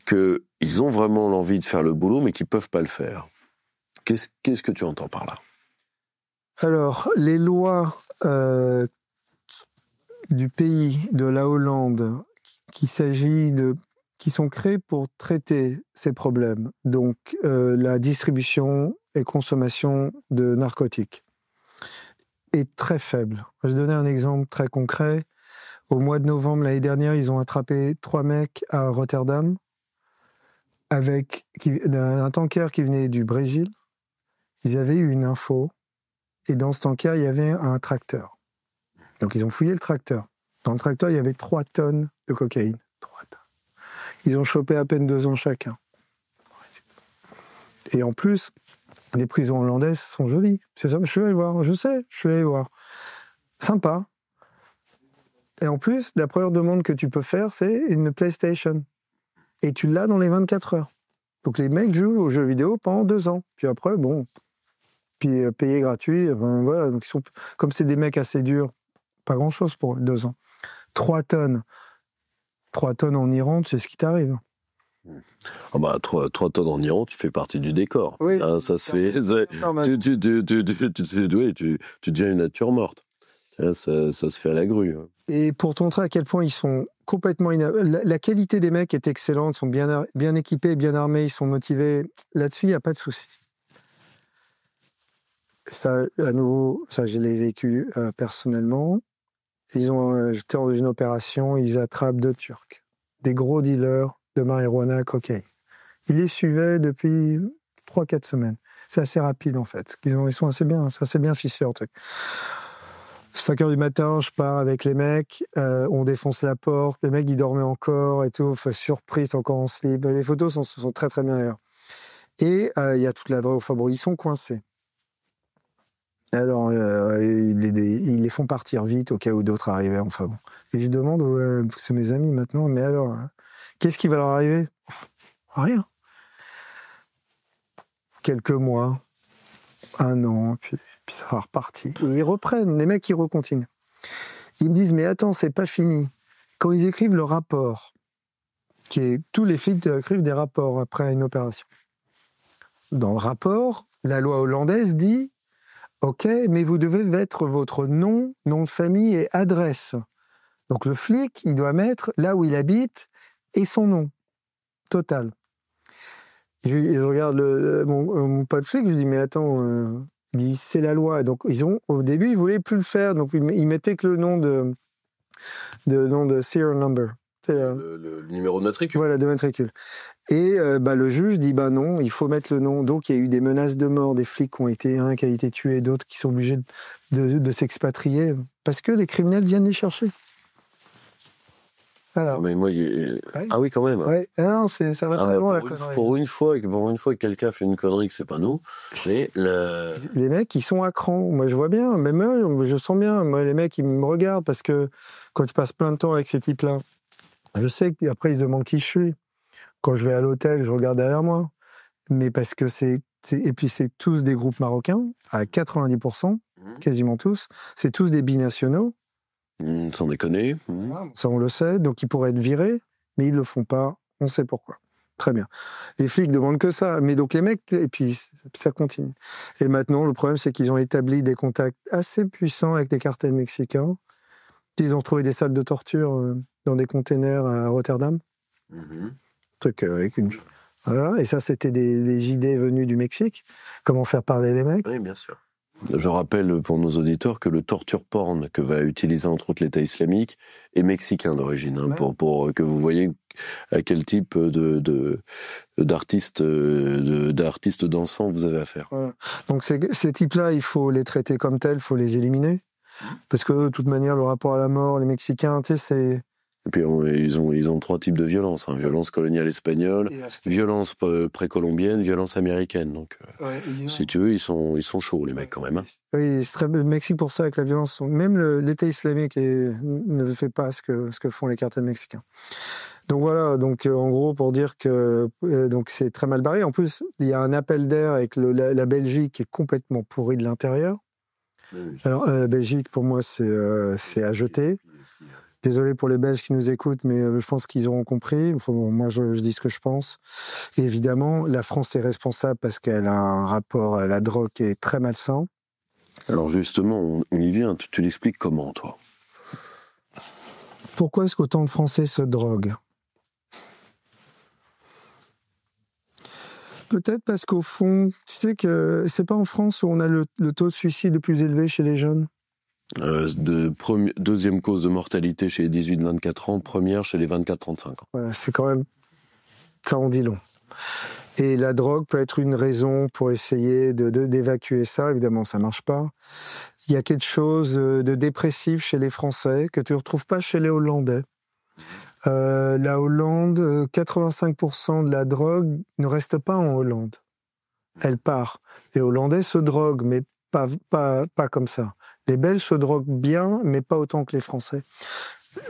qu'ils ont vraiment l'envie de faire le boulot, mais qu'ils ne peuvent pas le faire. Qu'est-ce que tu entends par là? Alors, les lois du pays, de la Hollande, qui sont créées pour traiter ces problèmes, donc la distribution et consommation de narcotiques, est très faible. Je vais donner un exemple très concret. Au mois de novembre l'année dernière, ils ont attrapé 3 mecs à Rotterdam avec un tanker qui venait du Brésil. Ils avaient eu une info, et dans ce tanker, il y avait un tracteur. Donc ils ont fouillé le tracteur. Dans le tracteur, il y avait 3 tonnes de cocaïne. 3 tonnes. Ils ont chopé à peine 2 ans chacun. Et en plus, les prisons hollandaises sont jolies. C'est ça, je suis allé voir, je suis allé voir. Sympa. Et en plus, la première demande que tu peux faire, c'est une PlayStation. Et tu l'as dans les 24 heures. Donc les mecs jouent aux jeux vidéo pendant 2 ans. Puis après, payé gratuit. Voilà. Donc comme c'est des mecs assez durs, pas grand-chose pour 2 ans. 3 tonnes. 3 tonnes en Iran, tu sais ce qui t'arrive. 3 tonnes en Iran, tu fais partie du décor. Oui, ça se fait. Tu deviens une nature morte. Ça se fait à la grue. Et pour te montrer à quel point ils sont complètement la qualité des mecs est excellente, ils sont bien équipés, bien armés, ils sont motivés. Là-dessus, il n'y a pas de souci. Ça, à nouveau, ça, je l'ai vécu personnellement. J'étais dans une opération, ils attrapent 2 Turcs, des gros dealers de marijuana, cocaïne. Ils les suivaient depuis 3-4 semaines. C'est assez rapide, en fait. Ils sont assez bien ficelés, en truc. 5h du matin, je pars avec les mecs, on défonce la porte, les mecs, ils dormaient encore et tout, surprise, encore en slip. Les photos sont très, très bien, d'ailleurs. Et il y a toute la drogue, enfin bon, ils sont coincés. Alors, ils les font partir vite au cas où d'autres arrivaient, enfin bon. Et je demande, c'est mes amis maintenant, mais alors, qu'est-ce qui va leur arriver? Rien. Quelques mois, 1 an, puis ça va repartir. Et ils reprennent, les mecs, ils recontinuent. Ils me disent, mais attends, c'est pas fini. Quand ils écrivent le rapport, tous les flics écrivent des rapports après une opération. Dans le rapport, la loi hollandaise dit, OK, mais vous devez mettre votre nom de famille et adresse. Donc le flic, il doit mettre là où il habite et son nom. Total. Je regarde mon pote flic, je lui dis, mais attends, il dit, c'est la loi. Donc au début, ils voulaient plus le faire, donc ils mettaient que le nom de serial number. Le numéro de matricule. Voilà, de matricule. Et le juge dit non, il faut mettre le nom. Donc il y a eu des menaces de mort, des flics un qui a été tué, d'autres qui sont obligés de s'expatrier parce que les criminels viennent les chercher. Alors, mais moi, ah oui, quand même. Ouais. Non, ça va très loin, la connerie. Pour une fois que quelqu'un fait une connerie, que c'est pas nous. Mais les mecs, ils sont à cran. Moi, je vois bien. Même eux, je sens bien. Moi, les mecs, ils me regardent parce que quand je passe plein de temps avec ces types-là, je sais qu'après, ils se demandent qui je suis. Quand je vais à l'hôtel, je regarde derrière moi. Mais parce que et puis c'est tous des groupes marocains, à 90%, quasiment tous. C'est tous des binationaux. Sans déconner. Ça, on le sait. Donc, ils pourraient être virés, mais ils le font pas. On sait pourquoi. Très bien. Les flics demandent que ça. Mais donc, les mecs, et puis ça continue. Et maintenant, le problème, c'est qu'ils ont établi des contacts assez puissants avec les cartels mexicains. Ils ont trouvé des salles de torture dans des containers à Rotterdam. Truc avec une... Voilà. Et ça, c'était des idées venues du Mexique. Comment faire parler les mecs. Oui, bien sûr. Je rappelle pour nos auditeurs que le torture porn que va utiliser entre autres l'État islamique est mexicain d'origine, pour que vous voyez à quel type d'artistes dansants vous avez affaire. Voilà. Donc ces types-là, il faut les traiter comme tels, il faut les éliminer. Parce que de toute manière, le rapport à la mort, les Mexicains, tu sais, c'est... Et puis ils ont 3 types de violence, violence coloniale espagnole, violence précolombienne, violence américaine. Donc si tu veux, ils sont chauds les mecs quand même. Oui, c'est très le Mexique pour ça avec la violence. Même l'État islamique ne fait pas ce que font les cartels mexicains. Donc voilà, en gros pour dire que donc c'est très mal barré. En plus, il y a un appel d'air avec la Belgique qui est complètement pourrie de l'intérieur. Oui. Alors la Belgique pour moi c'est à jeter. Désolé pour les Belges qui nous écoutent, mais je pense qu'ils auront compris. Enfin, bon, moi, je dis ce que je pense. Et évidemment, la France est responsable parce qu'elle a un rapport à la drogue qui est très malsain. Alors justement, on y vient. Tu l'expliques comment, toi ? Pourquoi est-ce qu'autant de Français se droguent ? Peut-être parce qu'au fond, tu sais que c'est pas en France où on a le taux de suicide le plus élevé chez les jeunes ? Deuxième cause de mortalité chez les 18-24 ans, première chez les 24-35 ans. Voilà, c'est quand même... Ça en dit long. Et la drogue peut être une raison pour essayer d'évacuer ça. Évidemment, ça marche pas. Il y a quelque chose de dépressif chez les Français que tu ne retrouves pas chez les Hollandais. La Hollande, 85% de la drogue ne reste pas en Hollande. Elle part. Les Hollandais se droguent, mais pas comme ça. Les Belges se droguent bien, mais pas autant que les Français.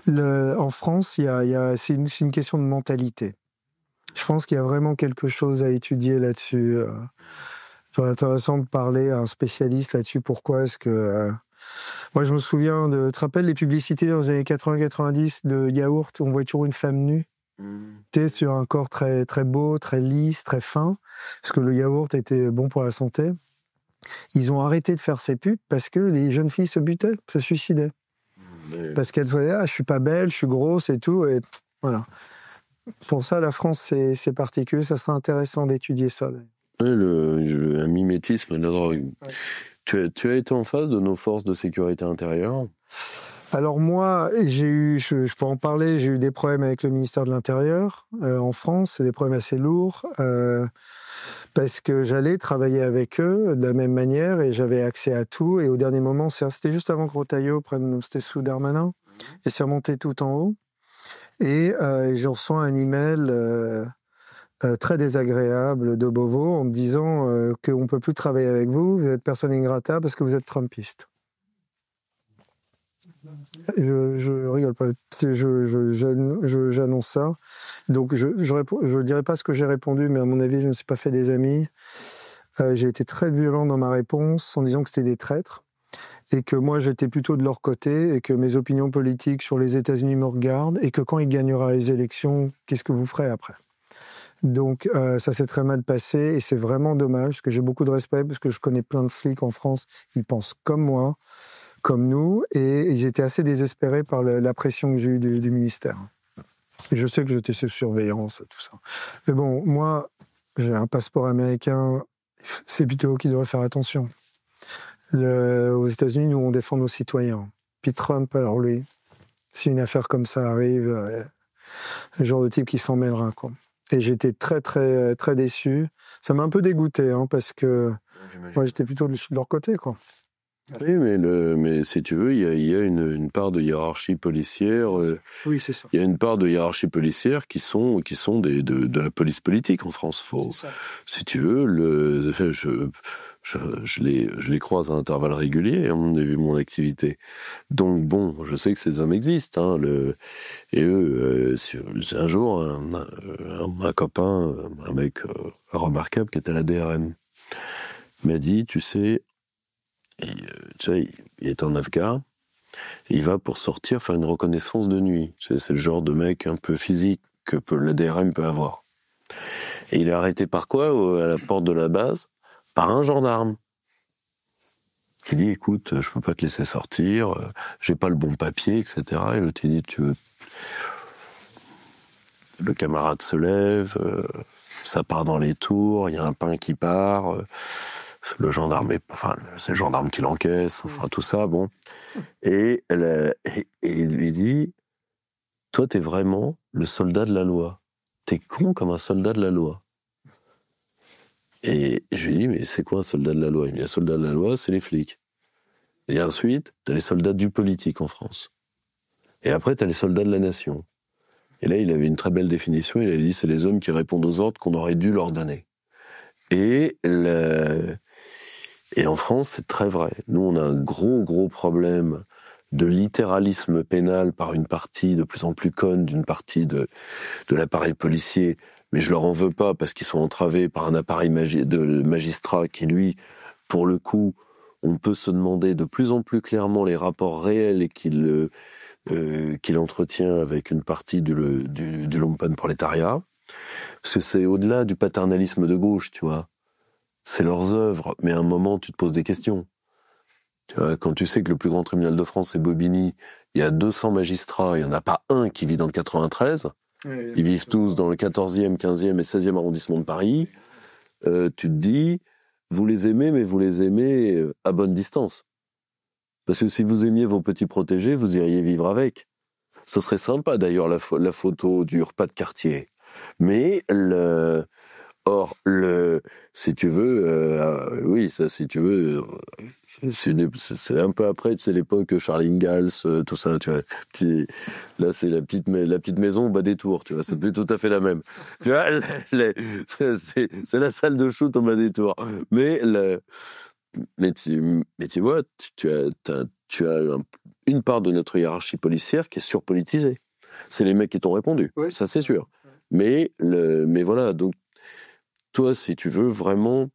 En France, c'est une question de mentalité. Je pense qu'il y a vraiment quelque chose à étudier là-dessus. C'est intéressant de parler à un spécialiste là-dessus. Pourquoi est-ce que... Moi, je me souviens tu te rappelles les publicités dans les années 80-90 de yaourt, on voit toujours une femme nue. Tu sais, sur un corps très, très beau, très lisse, très fin, parce que le yaourt était bon pour la santé. Ils ont arrêté de faire ces pubs parce que les jeunes filles se butaient, se suicidaient. Parce qu'elles disaient je suis pas belle, je suis grosse et tout. Et voilà. Pour ça, la France, c'est particulier. Ça serait intéressant d'étudier ça. Un mimétisme de la drogue. Ouais. Tu as été en face de nos forces de sécurité intérieure ? Alors moi, je peux en parler, j'ai eu des problèmes avec le ministère de l'Intérieur en France, c'est des problèmes assez lourds. Parce que j'allais travailler avec eux de la même manière et j'avais accès à tout. Et au dernier moment, c'était juste avant que Retailleau prenne, c'était sous Darmanin, et c'est remonté tout en haut. Et je reçois un email très désagréable de Beauvau en me disant qu'on ne peut plus travailler avec vous, vous êtes personne ingrata parce que vous êtes trumpiste. Je rigole pas, j'annonce ça. Donc je dirais pas ce que j'ai répondu, mais à mon avis, je ne me suis pas fait des amis. J'ai été très violent dans ma réponse en disant que c'était des traîtres et que moi j'étais plutôt de leur côté et que mes opinions politiques sur les États-Unis me regardent et que quand il gagnera les élections, qu'est-ce que vous ferez après ? Donc ça s'est très mal passé et c'est vraiment dommage parce que j'ai beaucoup de respect parce que je connais plein de flics en France, ils pensent comme moi, comme nous, et ils étaient assez désespérés par la pression que j'ai eue du ministère. Et je sais que j'étais sous surveillance, tout ça. Mais bon, moi, j'ai un passeport américain, c'est plutôt qui devrait faire attention. Aux États-Unis, nous, on défend nos citoyens. Puis Trump, alors lui, si une affaire comme ça arrive, le genre de type qui s'en mêlera, quoi. Et j'étais très, très, très déçu. Ça m'a un peu dégoûté, hein, parce que moi, j'étais plutôt de leur côté, quoi. Oui, mais si tu veux, il y a une part de hiérarchie policière. Oui, c'est ça. Il y a une part de hiérarchie policière qui sont de la police politique en France. Si tu veux, je les croise à intervalles réguliers, hein, vu mon activité. Donc bon, je sais que ces hommes existent. Et eux, un jour, un copain, un mec remarquable qui était à la DRM, m'a dit, tu sais, il est en Afghan, il va pour sortir faire une reconnaissance de nuit. C'est le genre de mec un peu physique que la DRM peut avoir. Et il est arrêté par quoi à la porte de la base? Par un gendarme. Il dit, écoute, je peux pas te laisser sortir, j'ai pas le bon papier, etc. Et l'autre, il dit, tu veux... Le camarade se lève, ça part dans les tours, il y a un pain qui part... le gendarme, c'est le gendarme qui l'encaisse, enfin tout ça, bon. Et il lui dit, toi, t'es vraiment le soldat de la loi. T'es con comme un soldat de la loi. Et je lui dis, mais c'est quoi un soldat de la loi? Il me dit, un soldat de la loi, c'est les flics. Et ensuite, t'as les soldats du politique en France. Et après, t'as les soldats de la nation. Et là, il avait une très belle définition. Il a dit, c'est les hommes qui répondent aux ordres qu'on aurait dû leur donner. Et en France, c'est très vrai. Nous, on a un gros problème de littéralisme pénal par une partie de plus en plus conne d'une partie de l'appareil policier. Mais je leur en veux pas parce qu'ils sont entravés par un appareil de magistrat qui, lui, pour le coup, on peut se demander de plus en plus clairement les rapports réels qu'il entretient avec une partie du lumpenprolétariat. Parce que c'est au-delà du paternalisme de gauche, tu vois. C'est leurs œuvres, mais à un moment, tu te poses des questions. Tu vois, quand tu sais que le plus grand tribunal de France, c'est Bobigny, il y a 200 magistrats, il n'y en a pas un qui vit dans le 93, ils vivent tous dans le 14e, 15e et 16e arrondissement de Paris, tu te dis, vous les aimez, mais vous les aimez à bonne distance. Parce que si vous aimiez vos petits protégés, vous iriez vivre avec. Ce serait sympa, d'ailleurs, la photo du repas de quartier. Mais Or, si tu veux, oui, ça, si tu veux, c'est un peu après, tu sais, l'époque Charles Ingalls, tout ça, tu vois. Là, c'est la petite maison au bas des tours, tu vois, c'est plus tout à fait la même. Tu vois, c'est la salle de shoot au bas des tours. Mais tu vois, tu as une part de notre hiérarchie policière qui est surpolitisée. C'est les mecs qui t'ont répondu, oui. Ça c'est sûr. Mais voilà, donc, toi, si tu veux vraiment,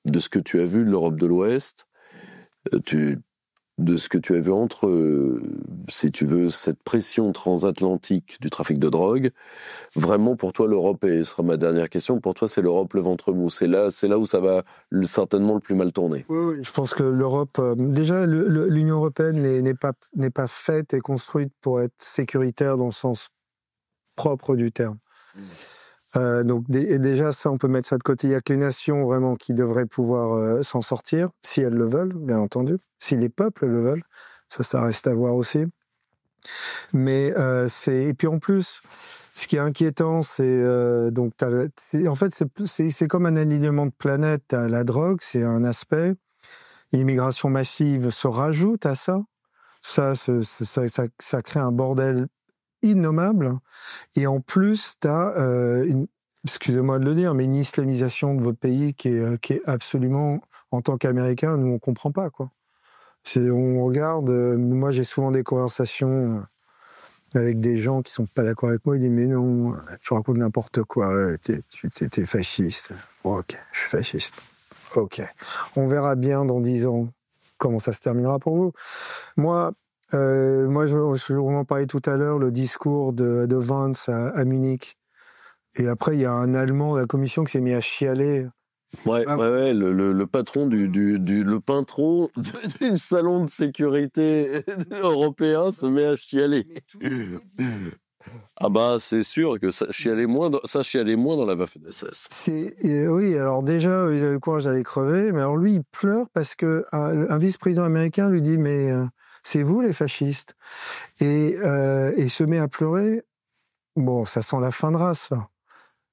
de ce que tu as vu de l'Europe de l'Ouest, de ce que tu as vu entre, si tu veux, cette pression transatlantique du trafic de drogue, vraiment pour toi l'Europe, et ce sera ma dernière question, pour toi c'est l'Europe le ventre mou, c'est là où ça va certainement le plus mal tourner. Oui, je pense que l'Europe, déjà l'Union européenne n'est pas faite et construite pour être sécuritaire dans le sens propre du terme. Donc déjà, ça, on peut mettre ça de côté. Il n'y a que les nations vraiment qui devraient pouvoir s'en sortir, si elles le veulent, bien entendu. Si les peuples le veulent, ça reste à voir aussi. Mais et puis en plus, ce qui est inquiétant, c'est en fait c'est comme un alignement de planètes. T'as la drogue, c'est un aspect. L'immigration massive se rajoute à ça. Ça crée un bordel innommable, et en plus t'as excusez-moi de le dire, mais une islamisation de votre pays qui est absolument, en tant qu'Américain, nous on comprend pas, quoi. On regarde, moi j'ai souvent des conversations avec des gens qui sont pas d'accord avec moi, ils disent mais non, tu racontes n'importe quoi, t'es fasciste. Bon, ok, je suis fasciste. Ok, on verra bien dans 10 ans comment ça se terminera pour vous. Moi, on en parlait tout à l'heure, le discours de Vance à Munich. Et après, il y a un Allemand de la commission qui s'est mis à chialer. Ouais, le patron le patron du salon de sécurité européen se met à chialer. Ah bah c'est sûr que ça chialait moins dans la Waffen-SS. Oui, alors déjà ils avaient le courage d'aller crever, mais alors lui il pleure parce que un vice-président américain lui dit mais c'est vous les fascistes, et il se met à pleurer bon, ça sent la fin de race, là.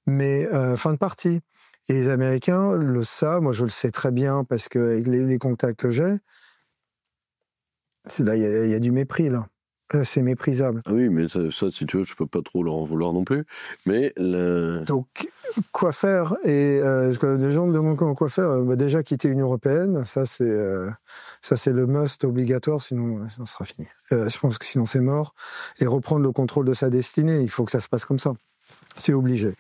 Mais fin de partie. Et les Américains le savent, moi je le sais très bien parce que avec les contacts que j'ai, là il y a du mépris là. C'est méprisable. Ah oui, mais ça, si tu veux, je peux pas trop leur en vouloir non plus. Mais donc quoi faire? Et les gens me demandent quoi faire. Déjà quitter l'Union européenne, ça c'est le must obligatoire, sinon ça sera fini. Je pense que sinon c'est mort. Et reprendre le contrôle de sa destinée, il faut que ça se passe comme ça. C'est obligé.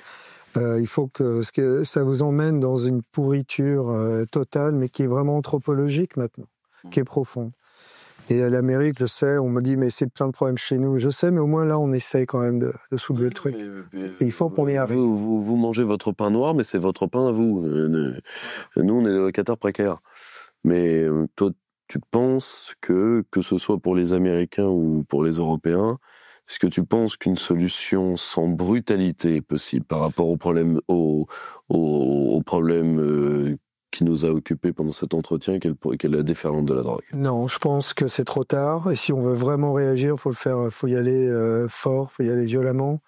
Il faut que ça vous emmène dans une pourriture totale, mais qui est vraiment anthropologique maintenant, qui est profonde. Et à l'Amérique, je sais, on me dit, mais c'est plein de problèmes chez nous. Je sais, mais au moins là, on essaye quand même de soulever le truc. Et il faut qu'on y arrive. Vous mangez votre pain noir, mais c'est votre pain à vous. Nous, on est des locataires précaires. Mais toi, tu penses que ce soit pour les Américains ou pour les Européens, est-ce que tu penses qu'une solution sans brutalité est possible par rapport au problème, au problème qui nous a occupés pendant cet entretien, qui est la déferlante de la drogue? Non, je pense que c'est trop tard. Et si on veut vraiment réagir, faut y aller fort, faut y aller violemment.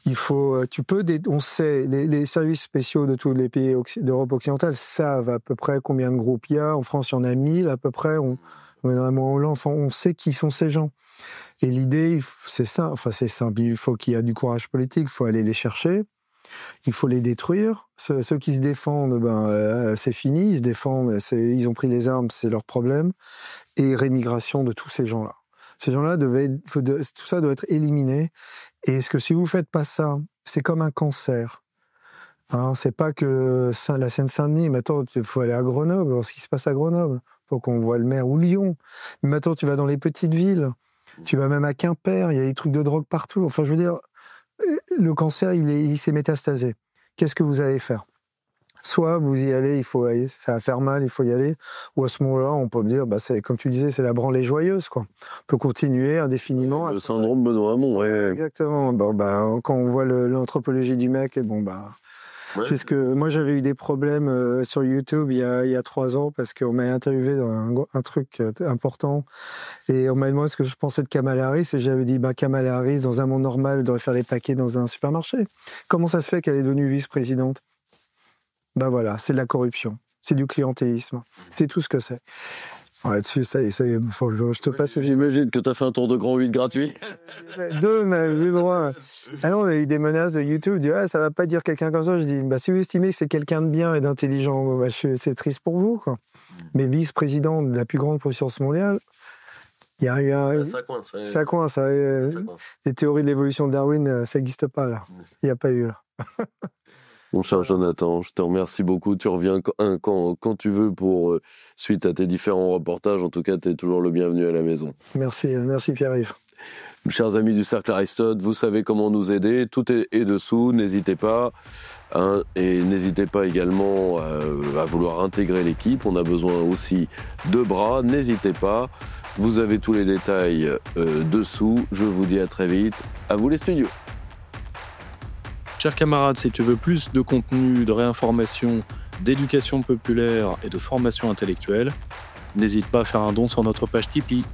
On sait, les services spéciaux de tous les pays d'Europe occidentale savent à peu près combien de groupes il y a. En France, il y en a 1000 à peu près. On sait qui sont ces gens. Et l'idée, c'est simple. Il faut qu'il y ait du courage politique, il faut aller les chercher. Il faut les détruire. Ceux qui se défendent, c'est fini. Ils se défendent, ils ont pris les armes, c'est leur problème. Et rémigration de tous ces gens-là. Ces gens-là, tout ça doit être éliminé. Et est-ce que si vous faites pas ça, c'est comme un cancer. Hein, c'est pas que la Seine-Saint-Denis. Maintenant, il faut aller à Grenoble. Alors, ce qui se passe à Grenoble, faut qu'on voit le maire, ou Lyon. Mais maintenant, tu vas dans les petites villes. Tu vas même à Quimper. Il y a des trucs de drogue partout. Enfin, je veux dire, le cancer, il s'est métastasé. Qu'est-ce que vous allez faire? Soit vous y allez, ça va faire mal, il faut y aller. Ou à ce moment-là, on peut dire, comme tu disais, c'est la branlée joyeuse, quoi. On peut continuer indéfiniment. Le syndrome Benoît Hamon, ouais. Exactement. Quand on voit l'anthropologie du mec, ouais. C'est ce que moi j'avais eu des problèmes sur YouTube il y a 3 ans parce qu'on m'a interviewé dans un truc important et on m'a demandé ce que je pensais de Kamala Harris et j'avais dit Kamala Harris dans un monde normal devrait faire les paquets dans un supermarché. Comment ça se fait qu'elle est devenue vice-présidente? Voilà, c'est de la corruption, c'est du clientélisme, c'est tout ce que c'est. Là-dessus, ça y est, je te passe. J'imagine que tu as fait un tour de grand 8 gratuit. 2, mais j'ai le droit. Alors, on a eu des menaces de YouTube, ça va pas dire quelqu'un comme ça. Je dis, si vous estimez que c'est quelqu'un de bien et d'intelligent, c'est triste pour vous, quoi. Mais vice-président de la plus grande puissance mondiale, il y a ça coince. Ça coince. Les théories de l'évolution de Darwin, ça n'existe pas, là. Il n'y a pas eu, là. Mon cher Jonathan, je te remercie beaucoup. Tu reviens quand tu veux pour suite à tes différents reportages. En tout cas, tu es toujours le bienvenu à la maison. Merci Pierre-Yves. Chers amis du Cercle Aristote, vous savez comment nous aider. Tout est dessous, n'hésitez pas. Et n'hésitez pas également à vouloir intégrer l'équipe. On a besoin aussi de bras. N'hésitez pas. Vous avez tous les détails dessous. Je vous dis à très vite. À vous les studios. Chers camarades, si tu veux plus de contenu, de réinformation, d'éducation populaire et de formation intellectuelle, n'hésite pas à faire un don sur notre page Tipeee.